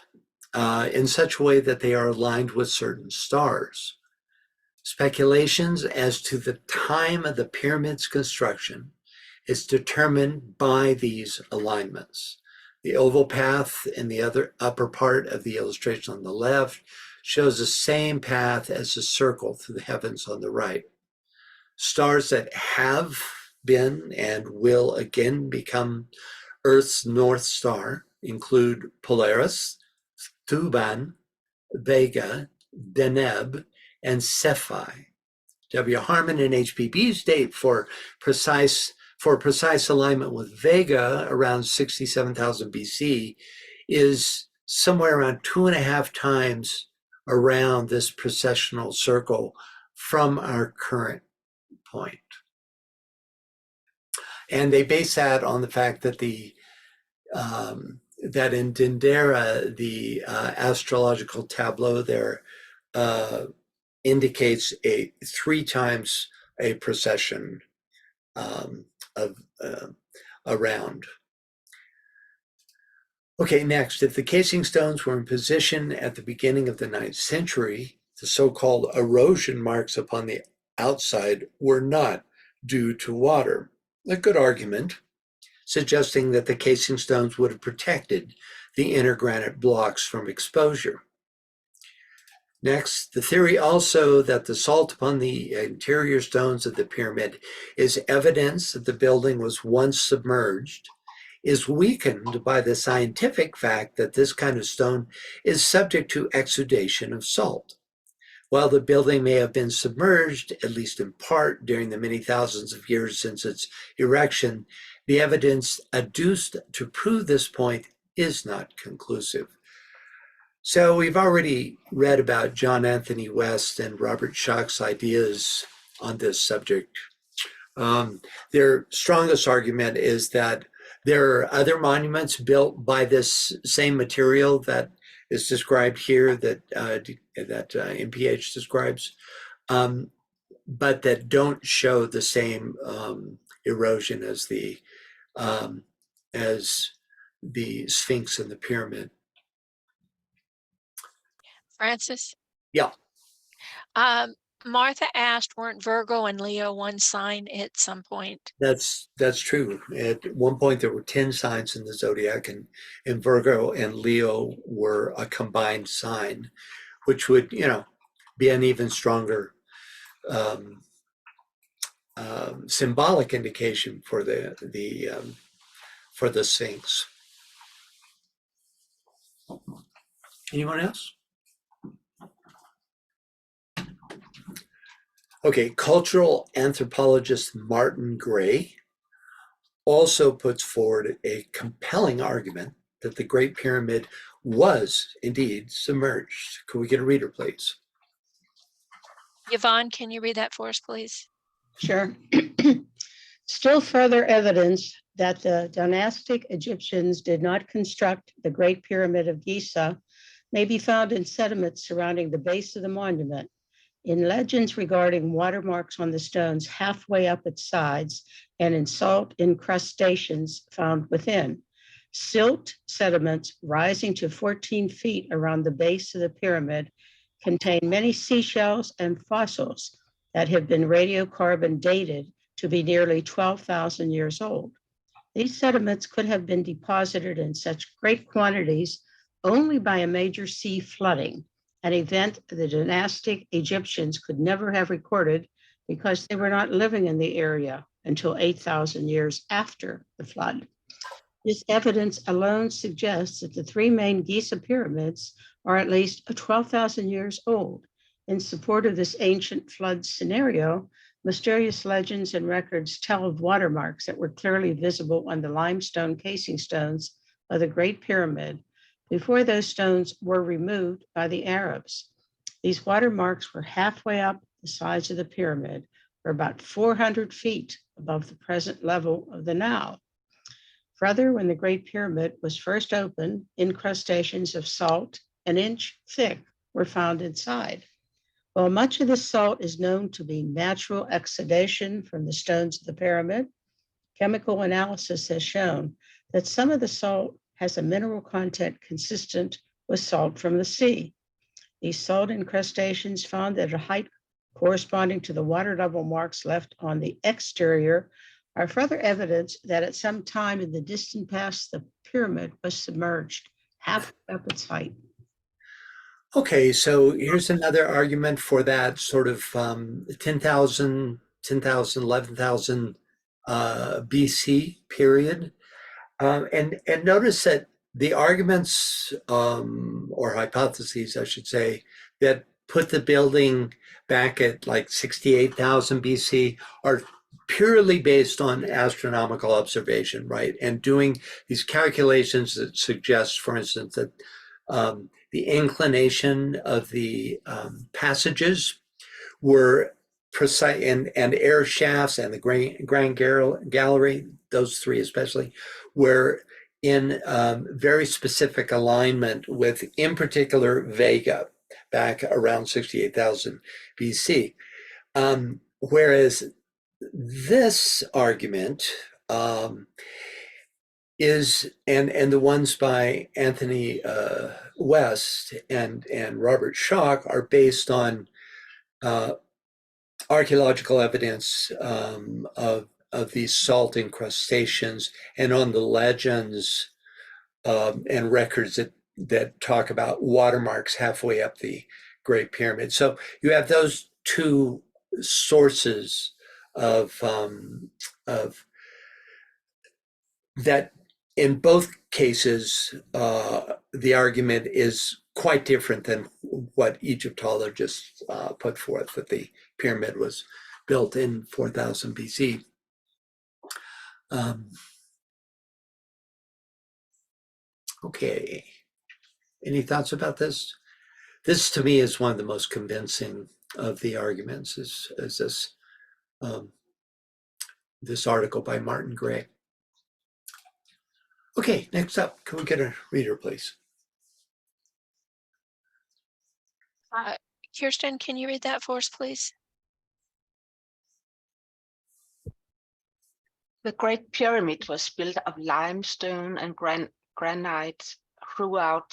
in such a way that they are aligned with certain stars. Speculations as to the time of the pyramid's construction is determined by these alignments. The oval path in the upper part of the illustration on the left shows the same path as the circle through the heavens on the right. Stars that have been and will again become Earth's North Star include Polaris, Thuban, Vega, Deneb, and Cephi. W. Harmon and HPB's date for precise alignment with Vega around 67,000 BC is somewhere around 2.5 times around this precessional circle from our current point. And they base that on the fact that that in Dendera, the astrological tableau there indicates 3 times a precession around. Okay, next, if the casing stones were in position at the beginning of the 9th century, the so-called erosion marks upon the outside were not due to water. A good argument, suggesting that the casing stones would have protected the inner granite blocks from exposure. Next, the theory also that the salt upon the interior stones of the pyramid is evidence that the building was once submerged is weakened by the scientific fact that this kind of stone is subject to exudation of salt. While the building may have been submerged, at least in part, during the many thousands of years since its erection, the evidence adduced to prove this point is not conclusive. So we've already read about John Anthony West and Robert Schoch's ideas on this subject. Their strongest argument is that there are other monuments built by this same material that is described here, that MPH describes, but that don't show the same erosion as the Sphinx and the pyramid. Francis? Yeah. Martha asked, weren't Virgo and Leo one sign at some point? That's true. At one point, there were 10 signs in the zodiac, and Virgo and Leo were a combined sign, which would, be an even stronger symbolic indication for the Sphinx. Anyone else? Okay, cultural anthropologist Martin Gray also puts forward a compelling argument that the Great Pyramid was indeed submerged. Could we get a reader, please? Yvonne, can you read that for us, please? Sure. Still further evidence that the dynastic Egyptians did not construct the Great Pyramid of Giza may be found in sediments surrounding the base of the monument, in legends regarding watermarks on the stones halfway up its sides, and in salt incrustations found within. Silt sediments rising to 14 feet around the base of the pyramid contain many seashells and fossils that have been radiocarbon dated to be nearly 12,000 years old. These sediments could have been deposited in such great quantities only by a major sea flooding, an event the dynastic Egyptians could never have recorded because they were not living in the area until 8,000 years after the flood. This evidence alone suggests that the 3 main Giza pyramids are at least 12,000 years old. In support of this ancient flood scenario, mysterious legends and records tell of watermarks that were clearly visible on the limestone casing stones of the Great Pyramid, before those stones were removed by the Arabs. These watermarks were halfway up the sides of the pyramid, or about 400 feet above the present level of the Nile. Further, when the Great Pyramid was first opened, incrustations of salt an inch thick were found inside. While much of this salt is known to be natural exudation from the stones of the pyramid, chemical analysis has shown that some of the salt has a mineral content consistent with salt from the sea. These salt incrustations found at a height corresponding to the water level marks left on the exterior are further evidence that at some time in the distant past, the pyramid was submerged half up its height. Okay, so here's another argument for that sort of 10,000, 11,000 BC period. And notice that the arguments or hypotheses, I should say, that put the building back at like 68,000 BC are purely based on astronomical observation, right? And doing these calculations that suggest, for instance, that the inclination of the passages were precise, and air shafts and the Grand Gallery, those three especially, were in very specific alignment with, in particular, Vega back around 68,000 BC. Whereas this argument is, and the ones by Anthony West and Robert Schoch are based on archaeological evidence of these salt incrustations and on the legends and records that talk about watermarks halfway up the Great Pyramid. So you have those two sources of that. In both cases, the argument is quite different than what Egyptologists put forth, that the pyramid was built in 4000 BC. Okay, any thoughts about this? This to me is one of the most convincing of the arguments, is this this article by Martin Gray. Okay, next up, can we get a reader, please? Kirsten, can you read that for us, please? The Great Pyramid was built of limestone and granite throughout,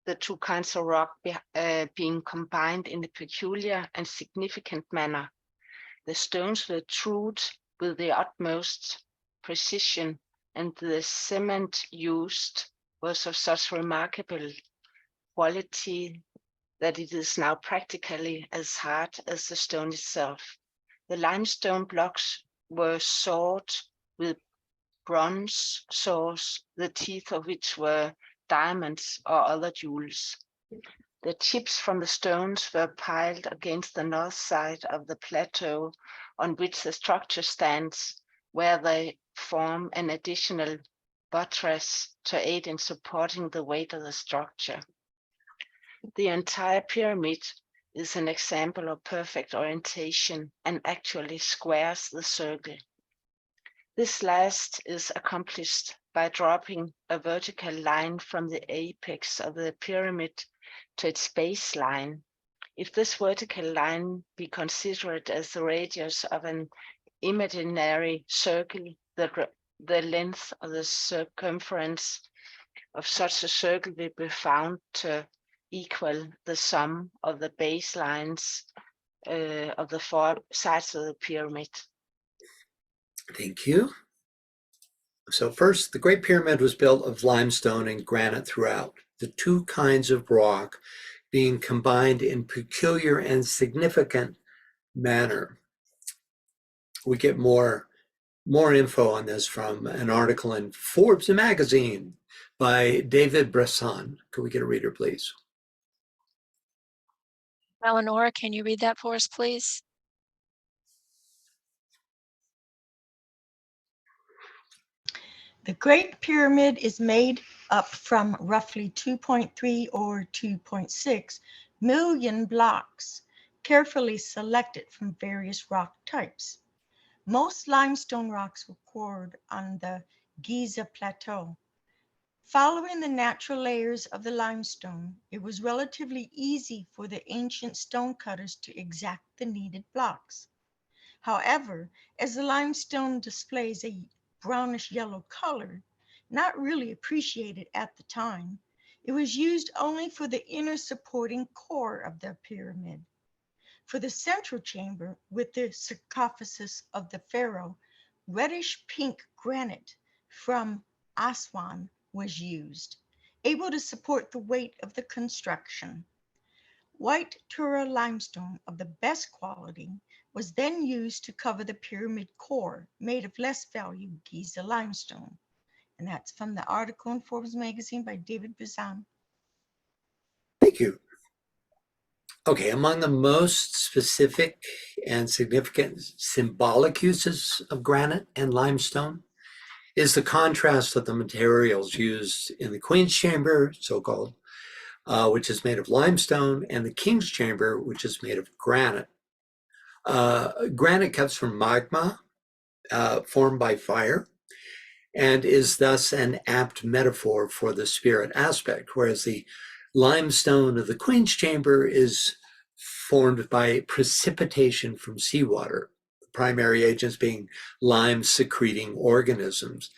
the two kinds of rock being combined in a peculiar and significant manner. The stones were trued with the utmost precision, and the cement used was of such remarkable quality that it is now practically as hard as the stone itself. The limestone blocks were sawed with bronze saws, the teeth of which were diamonds or other jewels. The chips from the stones were piled against the north side of the plateau on which the structure stands, where they form an additional buttress to aid in supporting the weight of the structure. The entire pyramid is an example of perfect orientation and actually squares the circle. This last is accomplished by dropping a vertical line from the apex of the pyramid to its baseline. If this vertical line be considered as the radius of an imaginary circle, the length of the circumference of such a circle will be found to equal the sum of the baselines of the four sides of the pyramid. Thank you. So first, the Great Pyramid was built of limestone and granite throughout, the two kinds of rock being combined in peculiar and significant manner. We get more info on this from an article in Forbes magazine by David Bresson. Could we get a reader, please? Eleonora, can you read that for us, please? The Great Pyramid is made up from roughly 2.3 or 2.6 million blocks, carefully selected from various rock types. Most limestone rocks were quarried on the Giza Plateau. Following the natural layers of the limestone, it was relatively easy for the ancient stonecutters to exact the needed blocks. However, as the limestone displays a brownish yellow color, not really appreciated at the time, it was used only for the inner supporting core of the pyramid. For the central chamber with the sarcophagus of the pharaoh, reddish pink granite from Aswan was used, able to support the weight of the construction. White Tura limestone of the best quality was then used to cover the pyramid core, made of less valued Giza limestone. And that's from the article in Forbes magazine by David Bazan. Thank you. Okay, among the most specific and significant symbolic uses of granite and limestone is the contrast of the materials used in the Queen's Chamber, so-called, which is made of limestone, and the King's Chamber, which is made of granite. Granite comes from magma formed by fire and is thus an apt metaphor for the spirit aspect, whereas the limestone of the Queen's Chamber is formed by precipitation from seawater, the primary agents being lime-secreting organisms,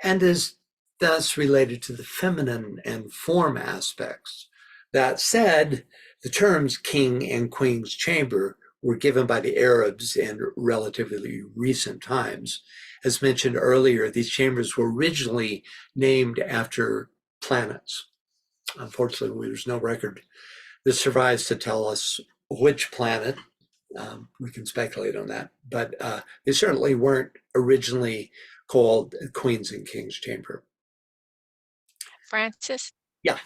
and is thus related to the feminine and form aspects. That said, the terms king and queen's chamber were given by the Arabs in relatively recent times. As mentioned earlier, these chambers were originally named after planets. Unfortunately, there's no record that survives to tell us which planet. We can speculate on that, but they certainly weren't originally called Queen's and King's Chamber. Francis? Yeah.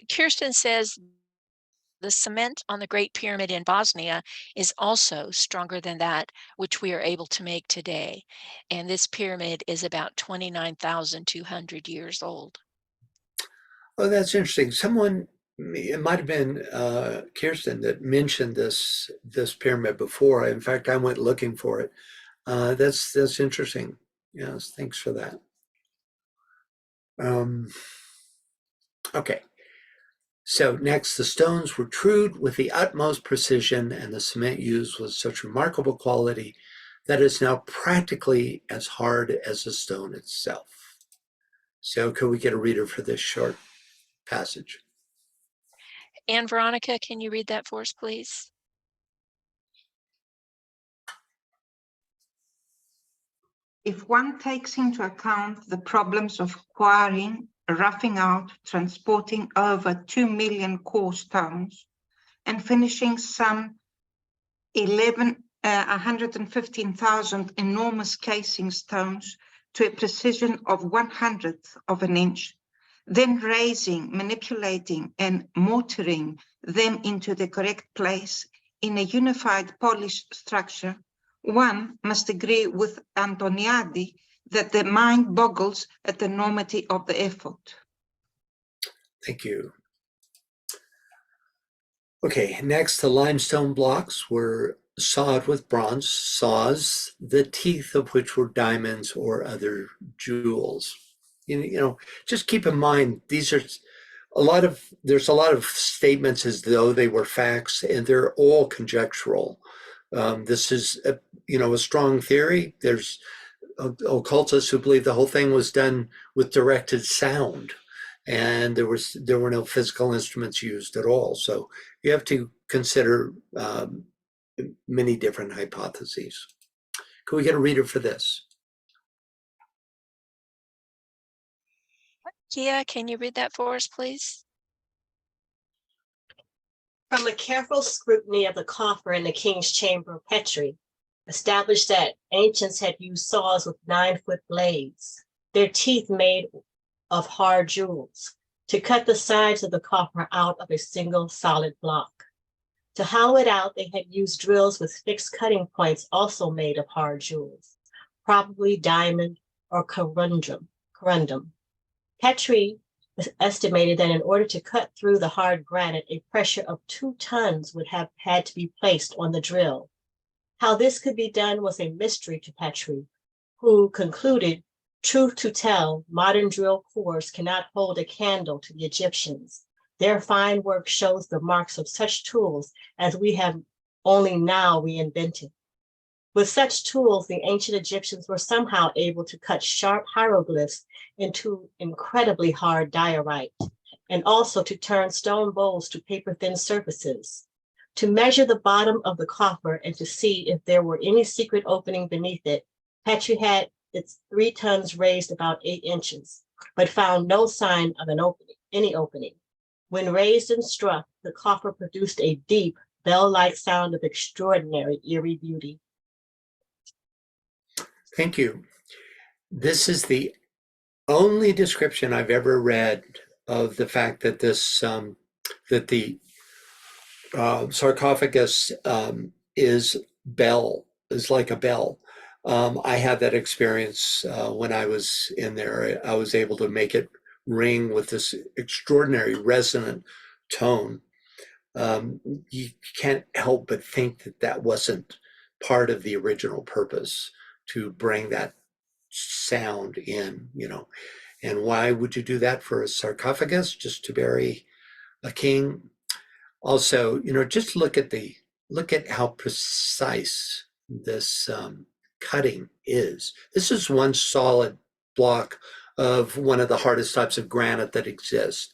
Kirsten says the cement on the Great Pyramid in Bosnia is also stronger than that which we are able to make today. And this pyramid is about 29,200 years old. Oh, that's interesting. Someone, it might have been Kirsten, that mentioned this pyramid before. In fact, I went looking for it. That's interesting. Yes, thanks for that. Okay. So next, the stones were trued with the utmost precision, and the cement used was such remarkable quality that it's now practically as hard as the stone itself. So could we get a reader for this short passage? And Veronica, can you read that for us, please? If one takes into account the problems of quarrying, roughing out, transporting over 2 million coarse stones, and finishing some 115,000 enormous casing stones to a precision of 1/100th of an inch, then raising, manipulating, and mortaring them into the correct place in a unified polished structure, one must agree with Antoniadi that the mind boggles at the enormity of the effort. Thank you. Okay, next, the limestone blocks were sawed with bronze saws, the teeth of which were diamonds or other jewels. You know, just keep in mind, these are there's a lot of statements as though they were facts, and they're all conjectural. This is a strong theory. There's occultists who believe the whole thing was done with directed sound, and there were no physical instruments used at all. So you have to consider many different hypotheses. Could we get a reader for this? Kia, can you read that for us, please? From a careful scrutiny of the coffer in the King's Chamber, Petrie established that ancients had used saws with 9-foot blades, their teeth made of hard jewels, to cut the sides of the coffer out of a single solid block. To hollow it out, they had used drills with fixed cutting points also made of hard jewels, probably diamond or corundum. Petrie estimated that in order to cut through the hard granite, a pressure of 2 tons would have had to be placed on the drill. How this could be done was a mystery to Petrie, who concluded, truth to tell, modern drill cores cannot hold a candle to the Egyptians. Their fine work shows the marks of such tools as we have only now reinvented. With such tools, the ancient Egyptians were somehow able to cut sharp hieroglyphs into incredibly hard diorite, and also to turn stone bowls to paper-thin surfaces. To measure the bottom of the coffer and to see if there were any secret opening beneath it, Petrie had its 3 tons raised about 8 inches, but found no sign of any opening. When raised and struck, the coffer produced a deep, bell-like sound of extraordinary eerie beauty. Thank you. This is the only description I've ever read of the fact that this that the sarcophagus is like a bell. I had that experience when I was in there. I was able to make it ring with this extraordinary resonant tone. You can't help but think that that wasn't part of the original purpose, to bring that sound in, you know. And why would you do that for a sarcophagus? Just to bury a king? Also, you know, just look at how precise this cutting is. This is one solid block of one of the hardest types of granite that exists.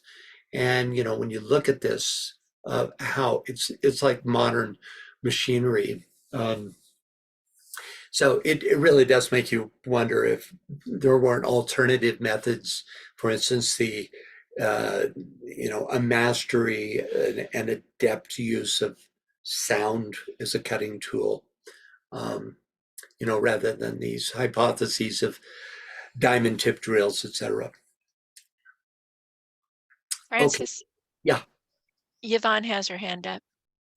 And, you know, when you look at this, how it's like modern machinery. So it really does make you wonder if there weren't alternative methods, for instance, the you know, a mastery and adept use of sound as a cutting tool, you know, rather than these hypotheses of diamond tip drills, etc. Francis? Okay. Yeah. Yvonne has her hand up.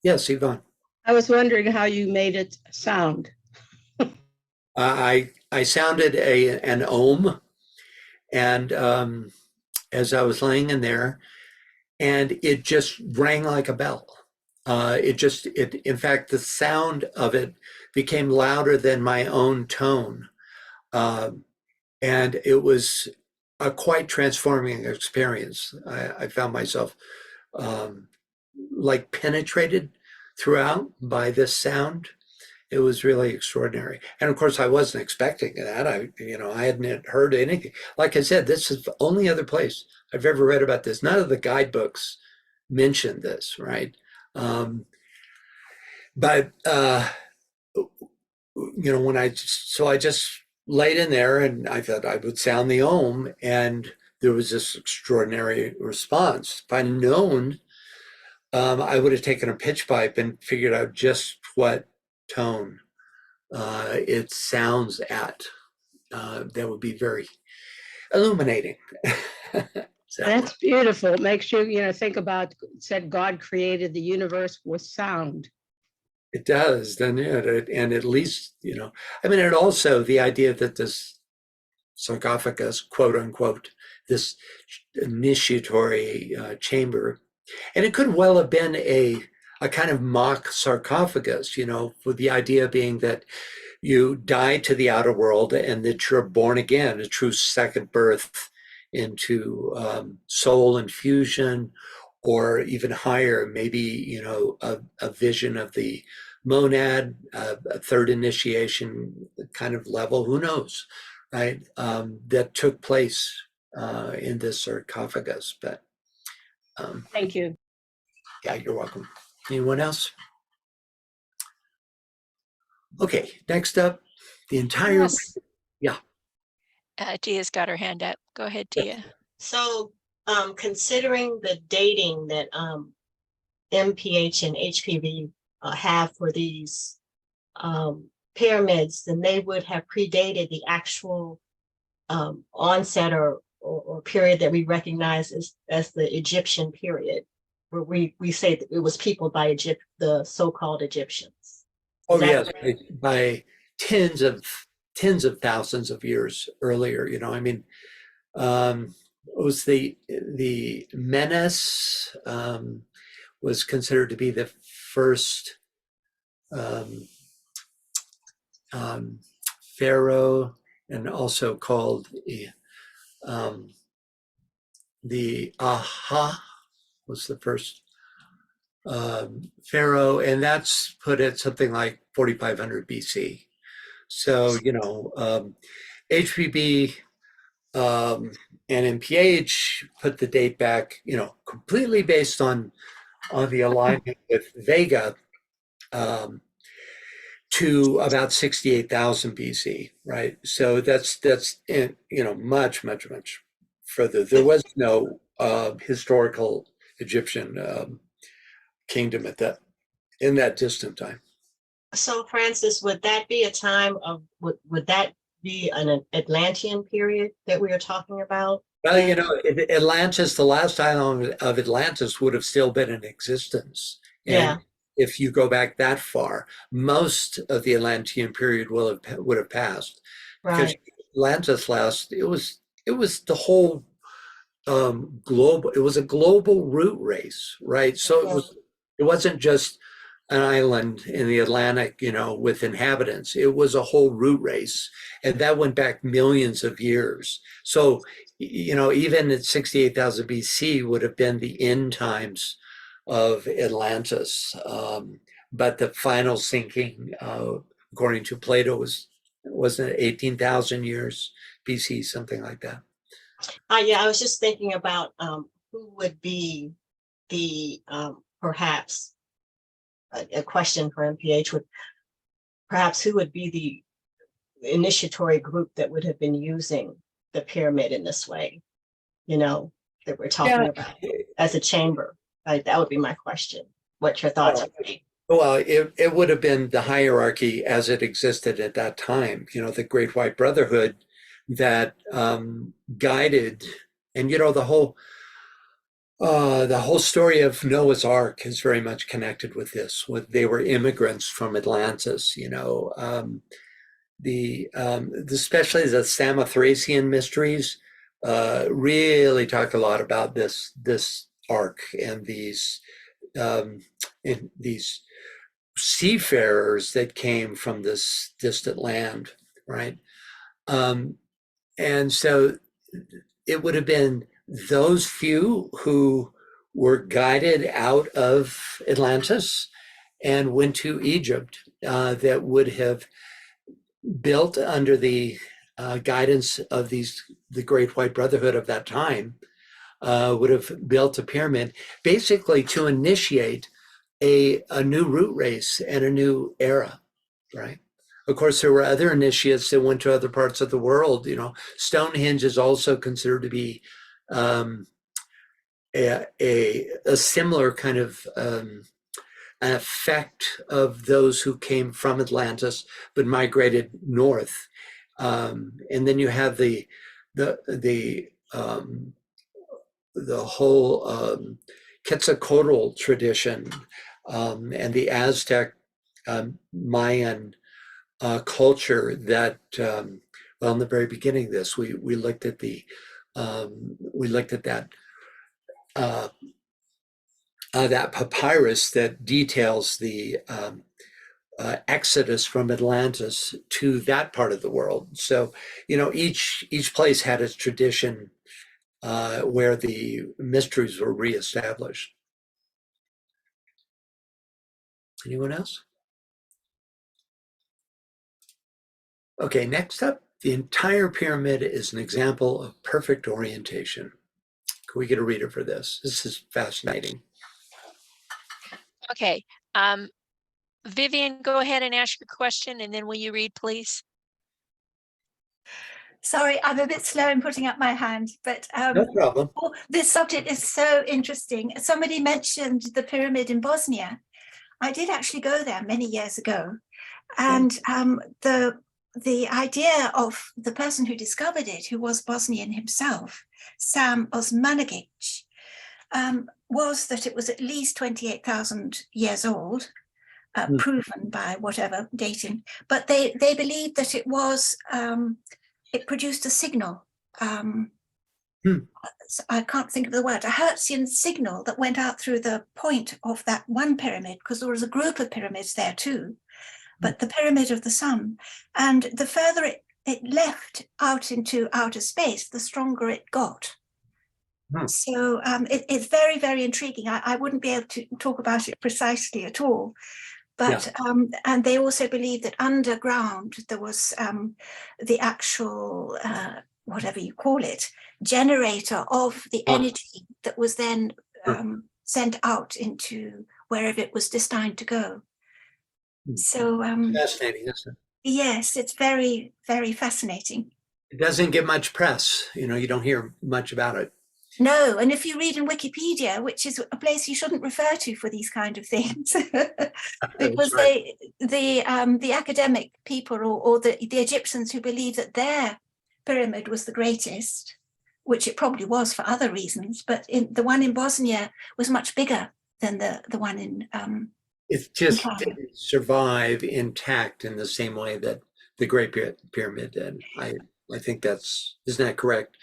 Yes, Yvonne. I was wondering how you made it sound. I sounded an ohm, and as I was laying in there, and it just rang like a bell. In fact, the sound of it became louder than my own tone, and it was a quite transforming experience. I found myself like penetrated throughout by this sound. It was really extraordinary. And of course, I wasn't expecting that. I hadn't heard anything. Like I said, this is the only other place I've ever read about this. None of the guidebooks mention this, right? But you know, I just laid in there, and I thought I would sound the ohm, and there was this extraordinary response. If I'd known, I would have taken a pitch pipe and figured out just what tone it sounds at. That would be very illuminating. So, That's beautiful. It makes you, you know, think about, it said God created the universe with sound. it does, doesn't it? And at least, you know, I mean, it also, the idea that this sarcophagus, quote unquote, this initiatory chamber, and it could well have been a kind of mock sarcophagus, you know, with the idea being that you die to the outer world and that you're born again, a true second birth into soul infusion, or even higher, maybe, you know, a vision of the monad, a third initiation kind of level, who knows, right? That took place in this sarcophagus. But thank you. Yeah, you're welcome. Anyone else? Okay, next up, the entire, Yes. yeah. Dia's got her hand up. Go ahead, Dia. So considering the dating that MPH and HPV have for these pyramids, then they would have predated the actual onset or period that we recognize as the Egyptian period, where we say that it was peopled by the so-called Egyptians. Oh yes, by tens of thousands of years earlier. You know, I mean, was the Menes was considered to be the first pharaoh, and also called the Aha was the first pharaoh, and that's put at something like 4500 BC. So, you know, HPB and MPH put the date back, you know, completely based on the alignment with Vega to about 68,000 BC, right? So that's you know, much further. There was no historical Egyptian kingdom in that distant time. So Francis, would that be a time of, would that be an Atlantean period that we are talking about? Well, you know, Atlantis, the last island of Atlantis would have still been in existence. And yeah. If you go back that far, most of the Atlantean period would have passed. Right. Because Atlantis it was the whole global. It was a global root race, right? So it wasn't just an island in the Atlantic, you know, with inhabitants. It was a whole root race, and that went back millions of years. So, you know, even at 68,000 BC would have been the end times of Atlantis. But the final sinking, according to Plato, wasn't it 18,000 years BC, something like that. Yeah, I was just thinking about who would be the perhaps a question for MPH would perhaps who would be the initiatory group that would have been using the pyramid in this way, you know, that we're talking about as a chamber. That would be my question. What your thoughts would be? Well, it would have been the hierarchy as it existed at that time, you know, the Great White Brotherhood that guided, and, you know, the whole story of Noah's Ark is very much connected with this. They were immigrants from Atlantis, you know. Especially the Samothracian mysteries really talk a lot about this ark and these seafarers that came from this distant land, right? And so it would have been those few who were guided out of Atlantis and went to Egypt that would have built under the guidance of the Great White Brotherhood of that time, would have built a pyramid basically to initiate a new root race and a new era, right? Of course, there were other initiates that went to other parts of the world. You know, Stonehenge is also considered to be a similar kind of an effect of those who came from Atlantis but migrated north. And then you have the whole Quetzalcoatl tradition and the Aztec Mayan culture that, well, in the very beginning of this, we looked at that papyrus that details the exodus from Atlantis to that part of the world. So, you know, each place had its tradition where the mysteries were reestablished. Anyone else? Okay, next up, the entire pyramid is an example of perfect orientation. Can we get a reader for this? This is fascinating. Okay, Vivian, go ahead and ask your question, and then will you read, please? Sorry, I'm a bit slow in putting up my hand, but no problem. This subject is so interesting. Somebody mentioned the pyramid in Bosnia. I did actually go there many years ago, and the idea of the person who discovered it, who was Bosnian himself, Sam Osmanagic, was that it was at least 28,000 years old, proven by whatever dating, but they believed that it was, it produced a signal I can't think of the word, a Hertzian signal that went out through the point of that one pyramid, because there was a group of pyramids there too, but the pyramid of the sun. And the further it left out into outer space, the stronger it got. So it's very, very intriguing. I wouldn't be able to talk about it precisely at all. But and they also believe that underground there was the actual, whatever you call it, generator of the energy that was then sent out into wherever it was destined to go. So fascinating, isn't it? yes, it's very, very fascinating. It doesn't get much press. You don't hear much about it. No, and if you read in Wikipedia, which is a place you shouldn't refer to for these kind of things, because the academic people or the Egyptians who believe that their pyramid was the greatest, which it probably was for other reasons, but the one in Bosnia was much bigger than the one in it just didn't survive intact in the same way that the Great Pyramid did. I think isn't that correct?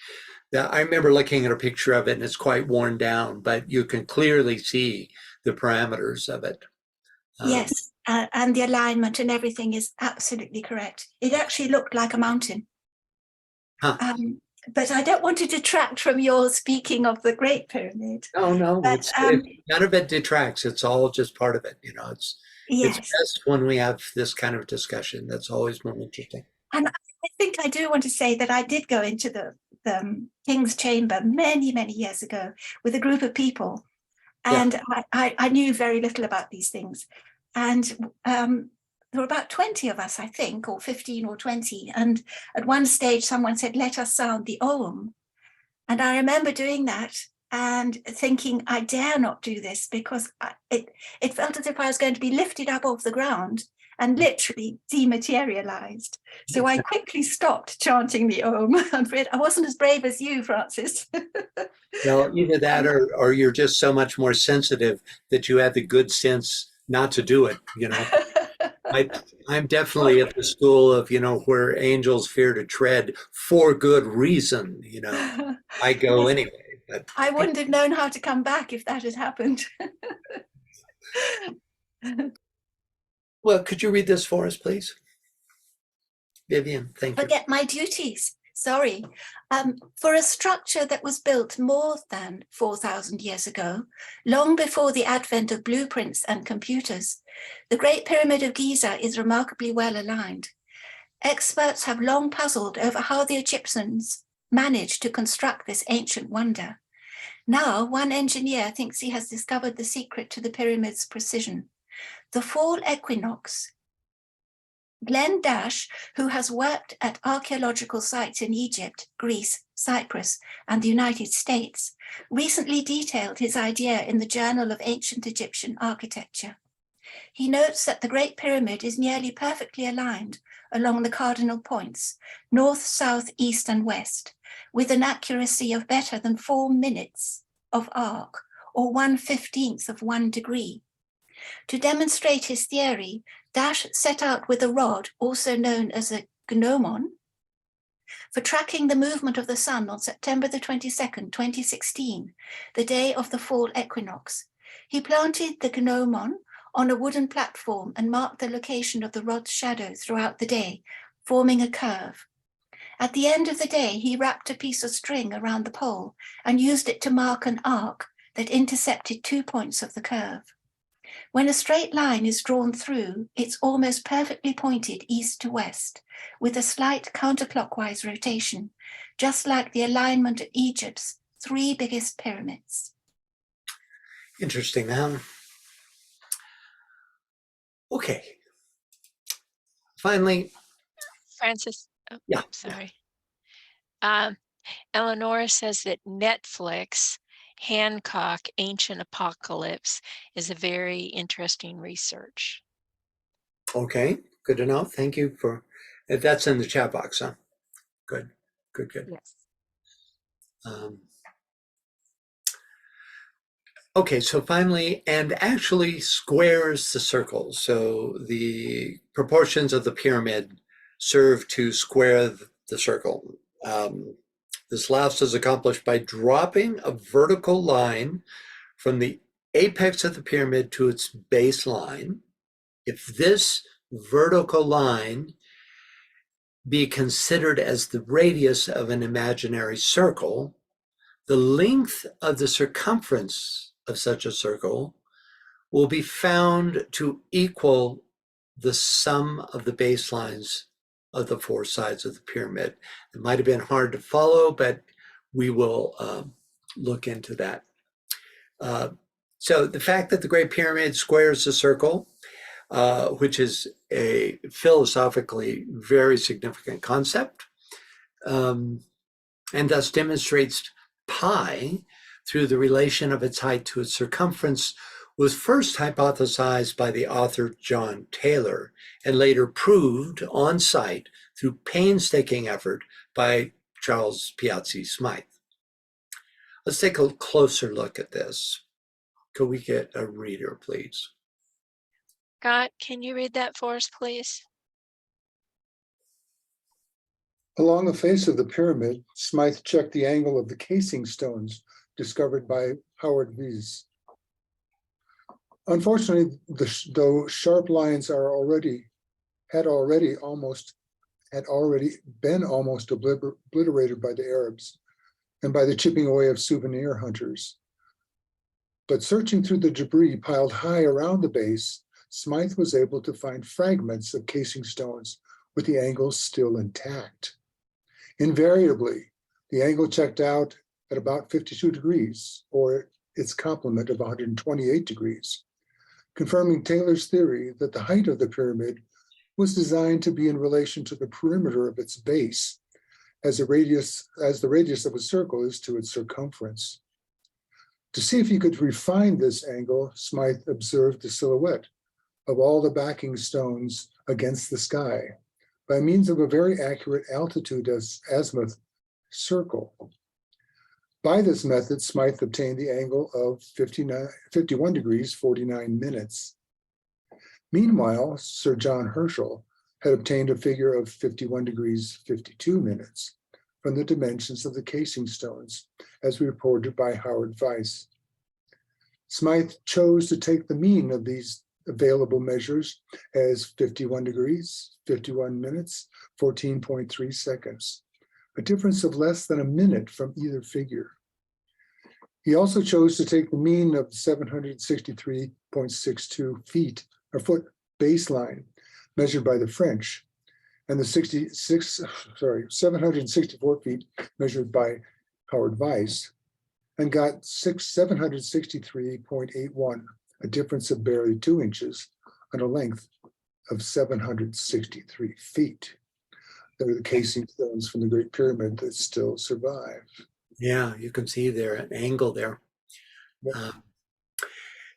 I remember looking at a picture of it, and it's quite worn down, but you can clearly see the parameters of it. Yes, and the alignment and everything is absolutely correct. It actually looked like a mountain. But I don't want to detract from your speaking of the Great Pyramid. Oh, no, but, none of it detracts. It's all just part of it. It's best when we have this kind of discussion. That's always more interesting. And I think I do want to say that I did go into the King's Chamber many, many years ago with a group of people. And I knew very little about these things. And there were about 20 of us, I think, or 15 or 20. And at one stage, someone said, let us sound the Om. And I remember doing that and thinking, I dare not do this, because it felt as if I was going to be lifted up off the ground and literally dematerialized. So I quickly stopped chanting the Om. I wasn't as brave as you, Francis. Well, either that or you're just so much more sensitive that you had the good sense not to do it, I'm definitely at the school of, where angels fear to tread for good reason, I go anyway. But I wouldn't have known how to come back if that had happened. Well, could you read this for us, please? Vivian, thank you. Forget my duties. Sorry. For a structure that was built more than 4,000 years ago, long before the advent of blueprints and computers, the Great Pyramid of Giza is remarkably well aligned. Experts have long puzzled over how the Egyptians managed to construct this ancient wonder. Now, one engineer thinks he has discovered the secret to the pyramid's precision. The fall equinox. Glenn Dash, who has worked at archaeological sites in Egypt, Greece, Cyprus, and the United States, recently detailed his idea in the Journal of Ancient Egyptian Architecture. He notes that the Great Pyramid is nearly perfectly aligned along the cardinal points, north, south, east, and west, with an accuracy of better than 4 minutes of arc, or 1/15 of 1 degree. To demonstrate his theory, Dash set out with a rod, also known as a gnomon, for tracking the movement of the sun on September the 22nd, 2016, the day of the fall equinox. He planted the gnomon on a wooden platform and marked the location of the rod's shadow throughout the day, forming a curve. At the end of the day, he wrapped a piece of string around the pole and used it to mark an arc that intercepted 2 points of the curve. When a straight line is drawn through, it's almost perfectly pointed east to west, with a slight counterclockwise rotation, just like the alignment of Egypt's 3 biggest pyramids. Interesting. Okay. Finally. Francis, yeah. Sorry. Eleonora says that Netflix Hancock Ancient Apocalypse is a very interesting research. Okay, good to know. Thank you for that's in the chat box, huh? Good. Yes. Okay, so finally, and actually squares the circle. So the proportions of the pyramid serve to square the circle. This last is accomplished by dropping a vertical line from the apex of the pyramid to its baseline. If this vertical line be considered as the radius of an imaginary circle, the length of the circumference of such a circle will be found to equal the sum of the baselines of the four sides of the pyramid. It might have been hard to follow, but we will look into that. So the fact that the Great Pyramid squares the circle, which is a philosophically very significant concept, and thus demonstrates pi through the relation of its height to its circumference, was first hypothesized by the author John Taylor and later proved on site through painstaking effort by Charles Piazzi Smyth. Let's take a closer look at this. Could we get a reader, please? Scott, can you read that for us, please? Along the face of the pyramid, Smyth checked the angle of the casing stones discovered by Howard Vyse. Unfortunately, though sharp lines had already been almost obliterated by the Arabs and by the chipping away of souvenir hunters. But searching through the debris piled high around the base, Smyth was able to find fragments of casing stones with the angles still intact. Invariably, the angle checked out at about 52 degrees, or its complement of 128 degrees, confirming Taylor's theory that the height of the pyramid was designed to be in relation to the perimeter of its base, as the radius of a circle is to its circumference. To see if he could refine this angle, Smyth observed the silhouette of all the backing stones against the sky by means of a very accurate altitude azimuth circle. By this method, Smyth obtained the angle of 51 degrees, 49 minutes. Meanwhile, Sir John Herschel had obtained a figure of 51 degrees, 52 minutes from the dimensions of the casing stones, as reported by Howard Vyse. Smyth chose to take the mean of these available measures as 51 degrees, 51 minutes, 14.3 seconds, a difference of less than a minute from either figure. He also chose to take the mean of 763.62 feet, or foot baseline, measured by the French, and the 764 feet measured by Howard Vyse, and got 763.81, a difference of barely 2 inches on a length of 763 feet. There are the casing stones from the Great Pyramid that still survive. Yeah, you can see there an angle there.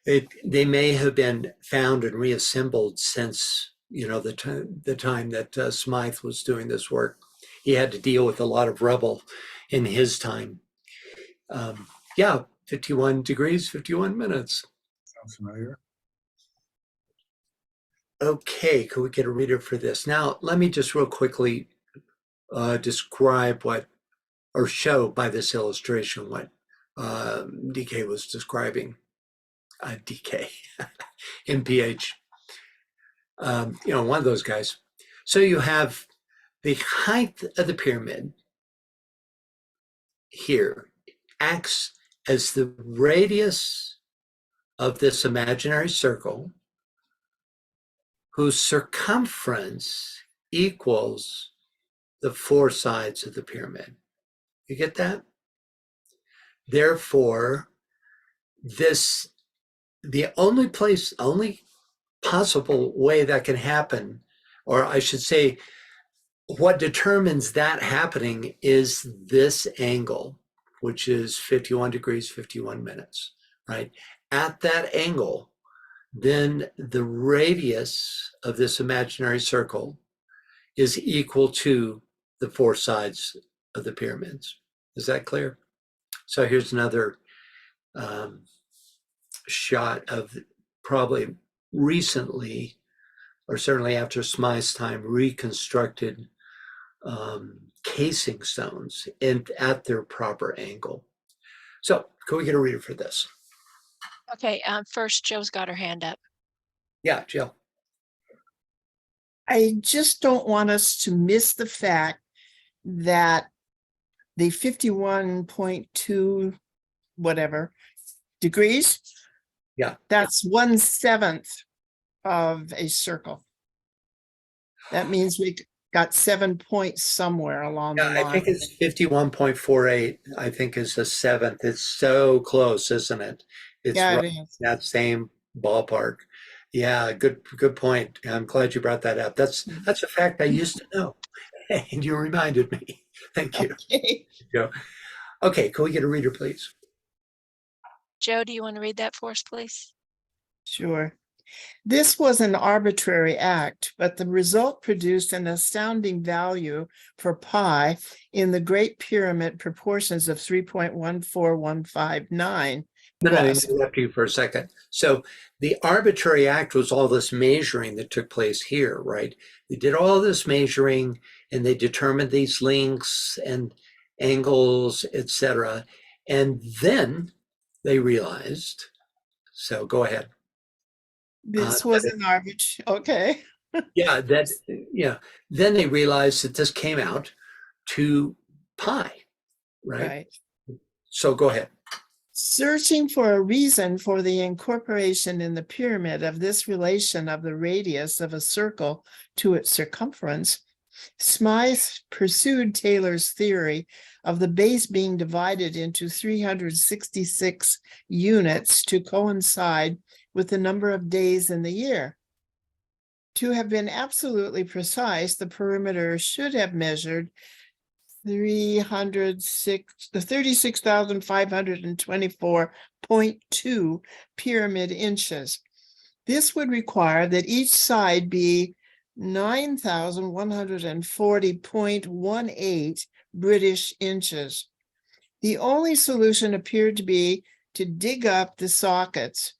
They may have been found and reassembled since, the time that Smyth was doing this work. He had to deal with a lot of rubble in his time. 51 degrees, 51 minutes. Sounds familiar. Okay, could we get a reader for this? Now, let me just real quickly describe show by this illustration what DK was describing. DK, MPH, one of those guys. So you have the height of the pyramid here acts as the radius of this imaginary circle whose circumference equals the four sides of the pyramid. You get that? Therefore, the only possible way that can happen, or I should say, what determines that happening is this angle, which is 51 degrees, 51 minutes, right? At that angle, then the radius of this imaginary circle is equal to the four sides of the pyramids. Is that clear? So here's another shot of probably recently, or certainly after Smyth's time, reconstructed casing stones at their proper angle. So can we get a reader for this? Okay, first Joe's got her hand up. Yeah, Jill. I just don't want us to miss the fact that the 51.2 whatever degrees, yeah, that's 1/7 of a circle. That means we got 7 points somewhere along the line. I think it's 51.48, I think is a 7th. It's so close, isn't it? It's Yeah, right it is. that same ballpark. Yeah, good point. I'm glad you brought that up. That's a fact I used to know. And you reminded me. Thank you. Okay. Joe. Okay, can we get a reader, please? Joe, do you want to read that for us, please? Sure. This was an arbitrary act, but the result produced an astounding value for pi in the Great Pyramid proportions of 3.14159. No, I interrupt you for a second. So the arbitrary act was all this measuring that took place here, right? They did all this measuring and they determined these lengths and angles, etc. And then they realized, so go ahead. This was an arbitrary, okay. Yeah, then they realized that this came out to pi, right? So go ahead. Searching for a reason for the incorporation in the pyramid of this relation of the radius of a circle to its circumference, Smythe pursued Taylor's theory of the base being divided into 366 units to coincide with the number of days in the year. To have been absolutely precise, the perimeter should have measured 36,524.2 pyramid inches. This would require that each side be 9,140.18 British inches. The only solution appeared to be to dig up the sockets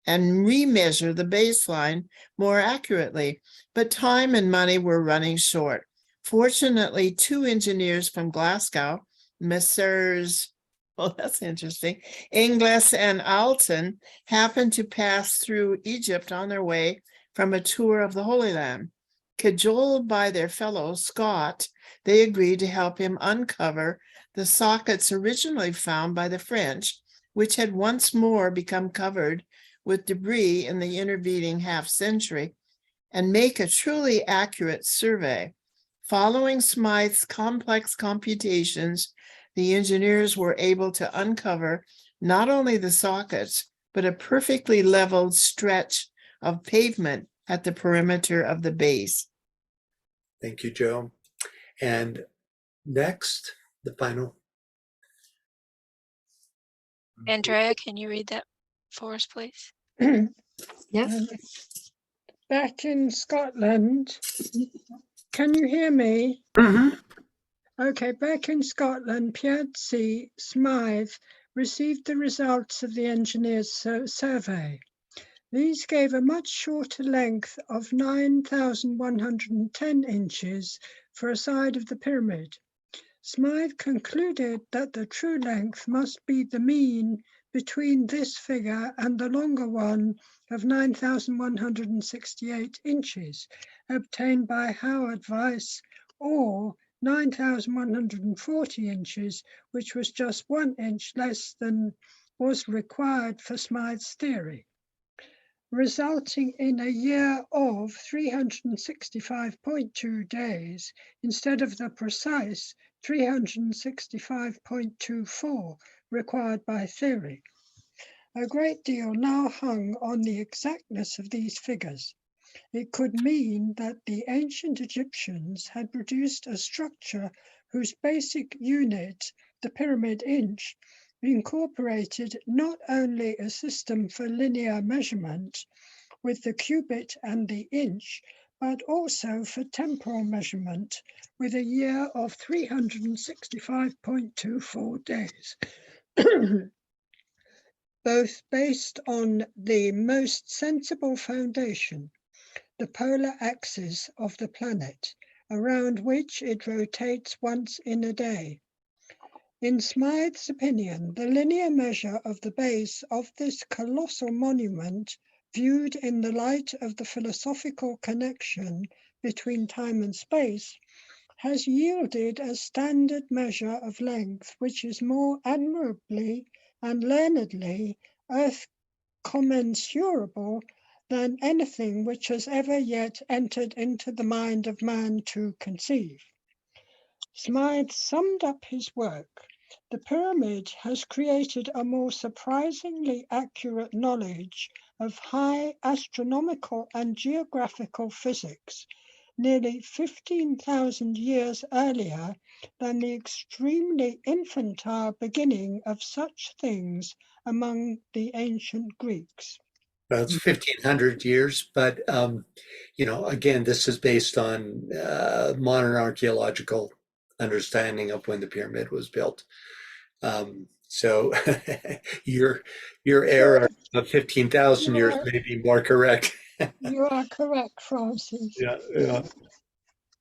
and remeasure the baseline more accurately, but time and money were running short. Fortunately, 2 engineers from Glasgow, Messrs. Oh, that's interesting, Inglis and Alton, happened to pass through Egypt on their way from a tour of the Holy Land. Cajoled by their fellow Scot, they agreed to help him uncover the sockets originally found by the French, which had once more become covered with debris in the intervening half-century, and make a truly accurate survey. Following Smythe's complex computations, the engineers were able to uncover not only the sockets, but a perfectly leveled stretch of pavement at the perimeter of the base. Thank you, Joe. And next, the final. Andrea, can you read that for us, please? Yes. Back in Scotland, can you hear me? Mm-hmm. Okay, back in Scotland, Piazzi Smythe received the results of the engineer's survey. These gave a much shorter length of 9,110 inches for a side of the pyramid. Smythe concluded that the true length must be the mean between this figure and the longer one of 9,168 inches, obtained by Howard Weiss, or 9,140 inches, which was just 1 inch less than was required for Smythe's theory, resulting in a year of 365.2 days instead of the precise 365.24 required by theory. A great deal now hung on the exactness of these figures. It could mean that the ancient Egyptians had produced a structure whose basic unit, the pyramid inch, incorporated not only a system for linear measurement with the cubit and the inch, but also for temporal measurement with a year of 365.24 days. Both based on the most sensible foundation, the polar axis of the planet, around which it rotates once in a day. In Smythe's opinion, the linear measure of the base of this colossal monument, viewed in the light of the philosophical connection between time and space, has yielded a standard measure of length which is more admirably and learnedly earth commensurable than anything which has ever yet entered into the mind of man to conceive. Smythe summed up his work. The pyramid has created a more surprisingly accurate knowledge of high astronomical and geographical physics nearly 15,000 years earlier than the extremely infantile beginning of such things among the ancient Greeks. Well, it's 1,500 years, but again, this is based on modern archaeological understanding of when the pyramid was built. So your era of 15,000 years may be more correct. You are correct, Francis. Yeah.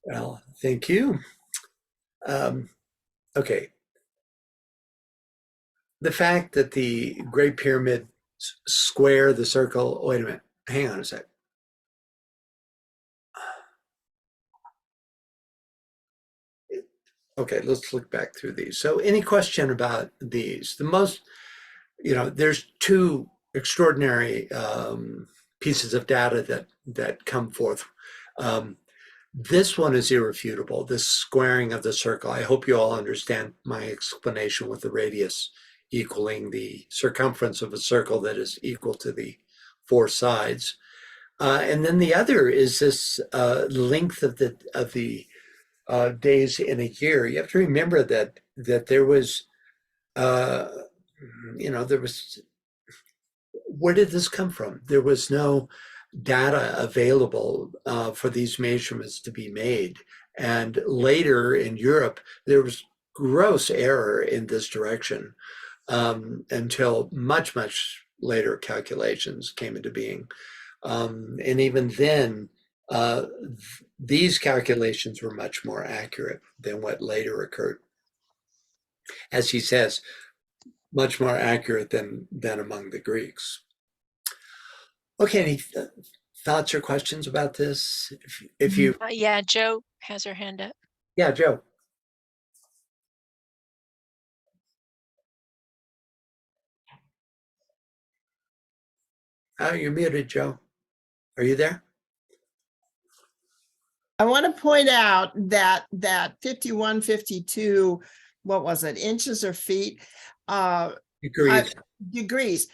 Well, thank you. Okay. The fact that the Great Pyramid square the circle, wait a minute, hang on a sec. Okay, let's look back through these. So any question about these? The most, there's two extraordinary pieces of data that come forth. This one is irrefutable, this squaring of the circle. I hope you all understand my explanation with the radius equaling the circumference of a circle that is equal to the four sides. And then the other is this length of the days in a year. You have to remember that there was, where did this come from? There was no data available for these measurements to be made. And later in Europe, there was gross error in this direction until much, much later calculations came into being. And even then, these calculations were much more accurate than what later occurred. As he says, much more accurate than among the Greeks. Okay, any thoughts or questions about this? If you, yeah, Joe has her hand up. Yeah, Joe. Oh, you're muted, Joe. Are you there? I want to point out that 51, 52, what was it, inches or feet? Degrees.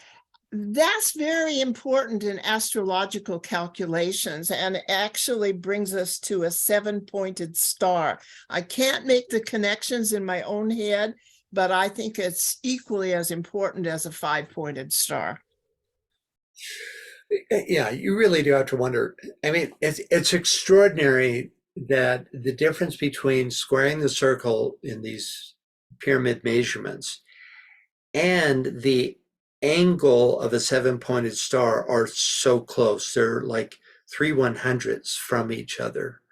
That's very important in astrological calculations and actually brings us to a 7-pointed star. I can't make the connections in my own head, but I think it's equally as important as a 5-pointed star. Yeah, you really do have to wonder. I mean, it's extraordinary that the difference between squaring the circle in these pyramid measurements and the angle of a 7-pointed star are so close. They're like 3/100ths from each other,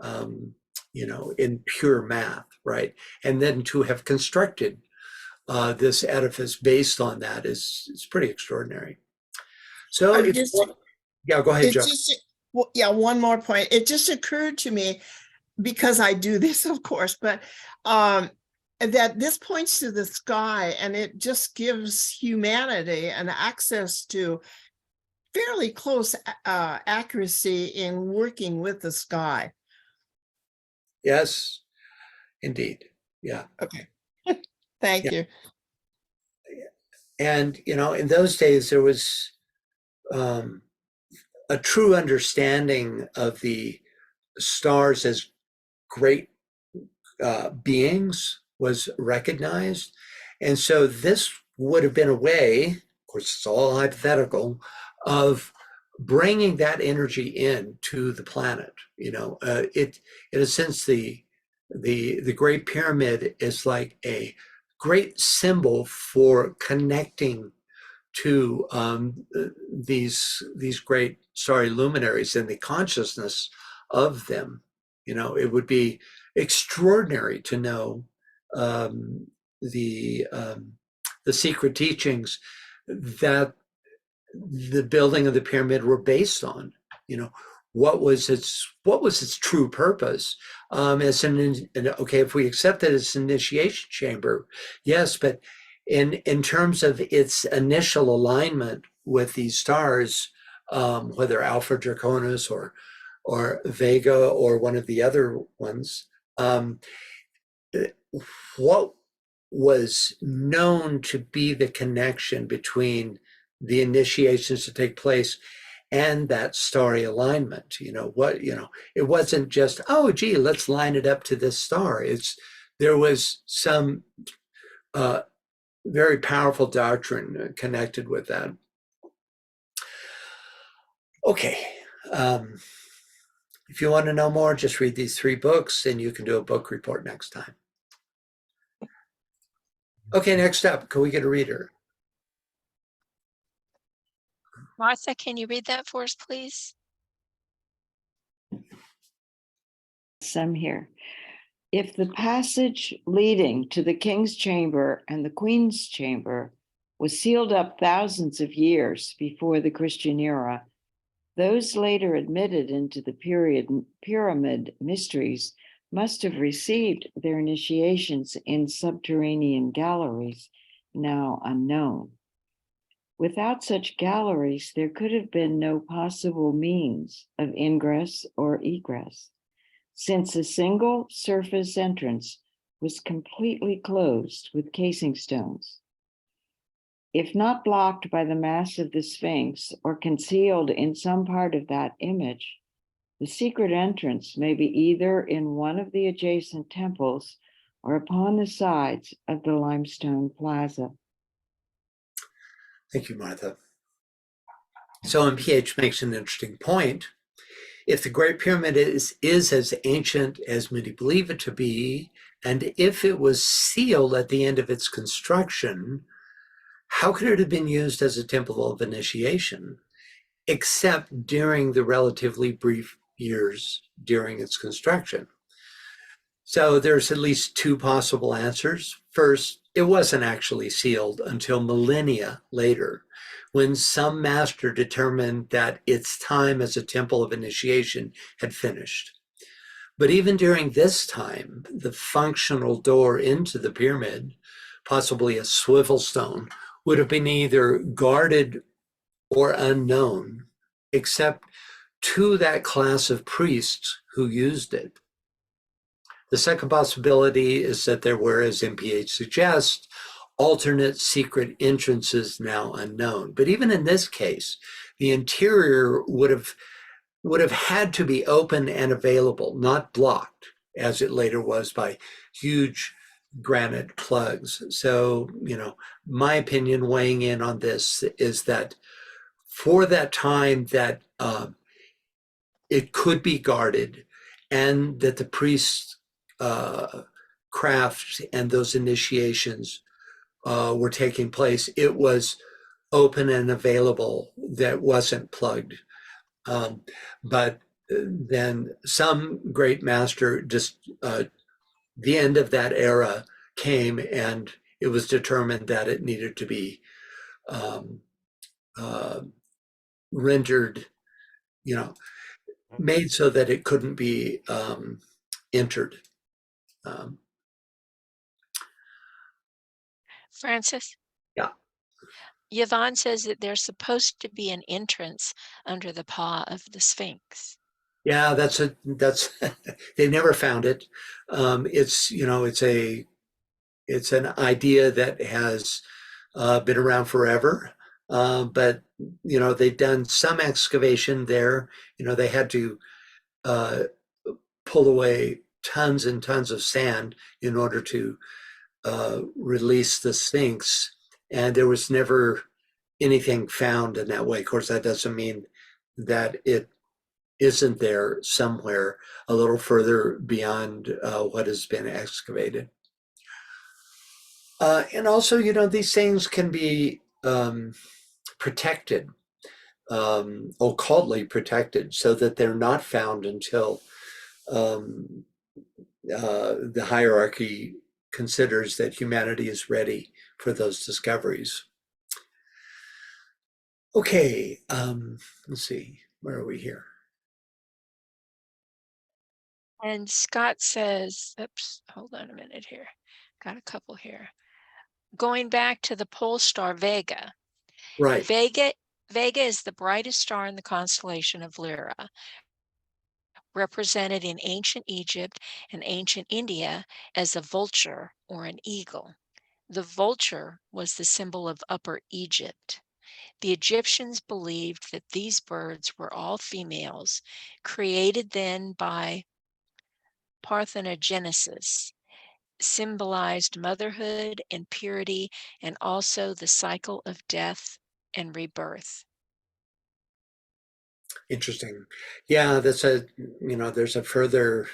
in pure math, right? And then to have constructed this edifice based on that is pretty extraordinary. So, yeah, go ahead, Joe. One more point. It just occurred to me, because I do this, of course, but that this points to the sky, and it just gives humanity an access to fairly close accuracy in working with the sky. Yes, indeed. Yeah. Okay. Thank you. And, in those days, there was a true understanding of the stars as great beings was recognized. And so this would have been a way, of course, it's all hypothetical, of bringing that energy in to the planet. In a sense, the Great Pyramid is like a great symbol for connecting to these great starry luminaries and the consciousness of them. You know, it would be extraordinary to know the secret teachings that the building of the pyramid were based on. You know, what was its true purpose? Okay, if we accept that it's an initiation chamber, yes, but in terms of its initial alignment with these stars, whether Alpha Draconis or Vega or one of the other ones, what was known to be the connection between the initiations to take place and that starry alignment? You know, it wasn't just, oh, gee, let's line it up to this star. There was some very powerful doctrine connected with that. Okay. If you want to know more, just read these 3 books and you can do a book report next time. Okay, next up, can we get a reader? Martha, can you read that for us, please? Some here. If the passage leading to the king's chamber and the queen's chamber was sealed up thousands of years before the Christian era, those later admitted into the pyramid mysteries must have received their initiations in subterranean galleries, now unknown. Without such galleries, there could have been no possible means of ingress or egress, since a single surface entrance was completely closed with casing stones. If not blocked by the mass of the Sphinx or concealed in some part of that image, the secret entrance may be either in one of the adjacent temples or upon the sides of the limestone plaza. Thank you, Martha. So MPH makes an interesting point. If the Great Pyramid is as ancient as many believe it to be, and if it was sealed at the end of its construction, how could it have been used as a temple of initiation, except during the relatively brief years during its construction? So there's at least 2 possible answers. First, it wasn't actually sealed until millennia later, when some master determined that its time as a temple of initiation had finished. But even during this time, the functional door into the pyramid, possibly a swivel stone, would have been either guarded or unknown, except to that class of priests who used it. The second possibility is that there were, as MPH suggests, alternate secret entrances now unknown. But even in this case, the interior would have had to be open and available, not blocked, as it later was by huge granite plugs. So, my opinion weighing in on this is that for that time that it could be guarded and that the priests' craft and those initiations were taking place, it was open and available, that wasn't plugged. But then some great master, just the end of that era came and it was determined that it needed to be rendered, made so that it couldn't be entered. Francis? Yeah. Yvonne says that there's supposed to be an entrance under the paw of the Sphinx. Yeah, that's they never found it. It's an idea that has been around forever. But they've done some excavation there. They had to pull away tons and tons of sand in order to release the Sphinx, and there was never anything found in that way. Of course, that doesn't mean that it isn't there somewhere a little further beyond what has been excavated. And also, these things can be protected, occultly protected, so that they're not found until the hierarchy considers that humanity is ready for those discoveries. Okay, let's see, where are we here? And Scott says, oops, hold on a minute here. Got a couple here. Going back to the pole star Vega. Right. Vega is the brightest star in the constellation of Lyra, represented in ancient Egypt and ancient India as a vulture or an eagle. The vulture was the symbol of Upper Egypt. The Egyptians believed that these birds were all females, created then by parthenogenesis, symbolized motherhood and purity, and also the cycle of death and rebirth. Interesting. Yeah, that's there's a further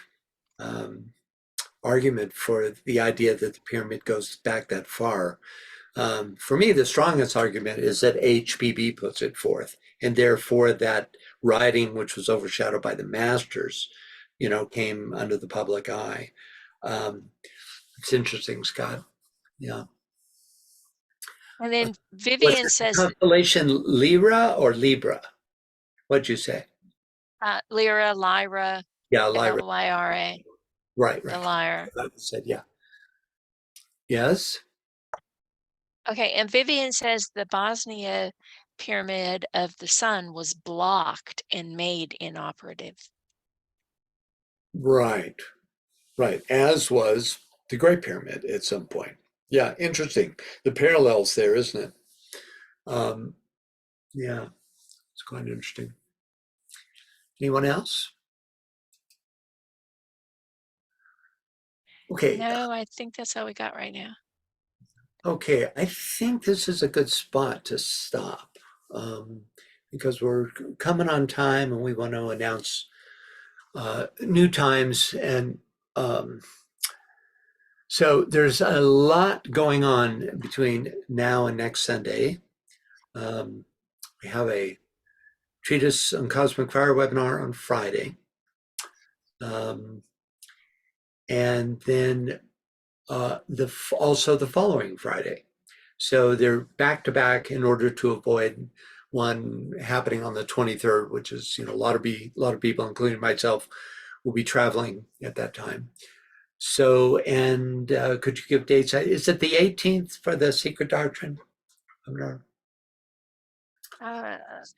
argument for the idea that the pyramid goes back that far. For me, the strongest argument is that HPB puts it forth, and therefore that writing, which was overshadowed by the masters, came under the public eye. It's interesting, Scott. Yeah. And then Vivian says constellation Lyra or Libra. What'd you say? Lyra, Lyra. Yeah, Lyra. Lyra. Right. The lyre. I said, yeah. Yes. Okay, and Vivian says the Bosnia pyramid of the sun was blocked and made inoperative. Right. As was the Great Pyramid at some point. Yeah, interesting. The parallels there, isn't it? Yeah, it's quite interesting. Anyone else? Okay. No, I think that's all we got right now. Okay, I think this is a good spot to stop because we're coming on time and we want to announce new times. And so there's a lot going on between now and next Sunday. We have a Treatise on Cosmic Fire webinar on Friday. And then also the following Friday. So they're back to back in order to avoid one happening on the 23rd, which is, a lot of people, including myself, will be traveling at that time. So, and could you give dates? Is it the 18th for the Secret Doctrine? Let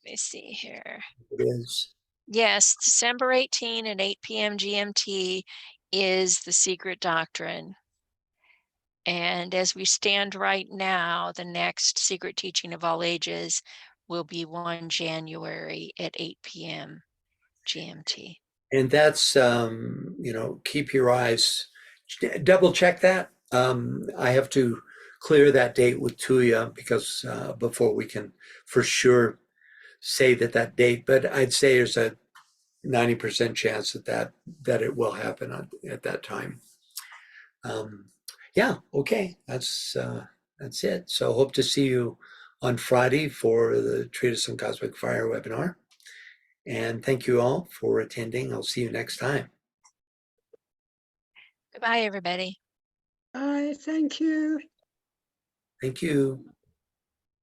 me see here. It is. Yes, December 18 at 8 p.m. GMT is the Secret Doctrine. And as we stand right now, the next Secret Teaching of All Ages will be 1 January at 8 p.m. GMT. And that's, keep your eyes, double check that. I have to clear that date with Tuya because before we can for sure say that date, but I'd say there's a 90% chance that it will happen at that time. Yeah, okay, that's it. So hope to see you on Friday for the Treatise on Cosmic Fire webinar. And thank you all for attending. I'll see you next time. Goodbye, everybody. Bye, thank you. Thank you.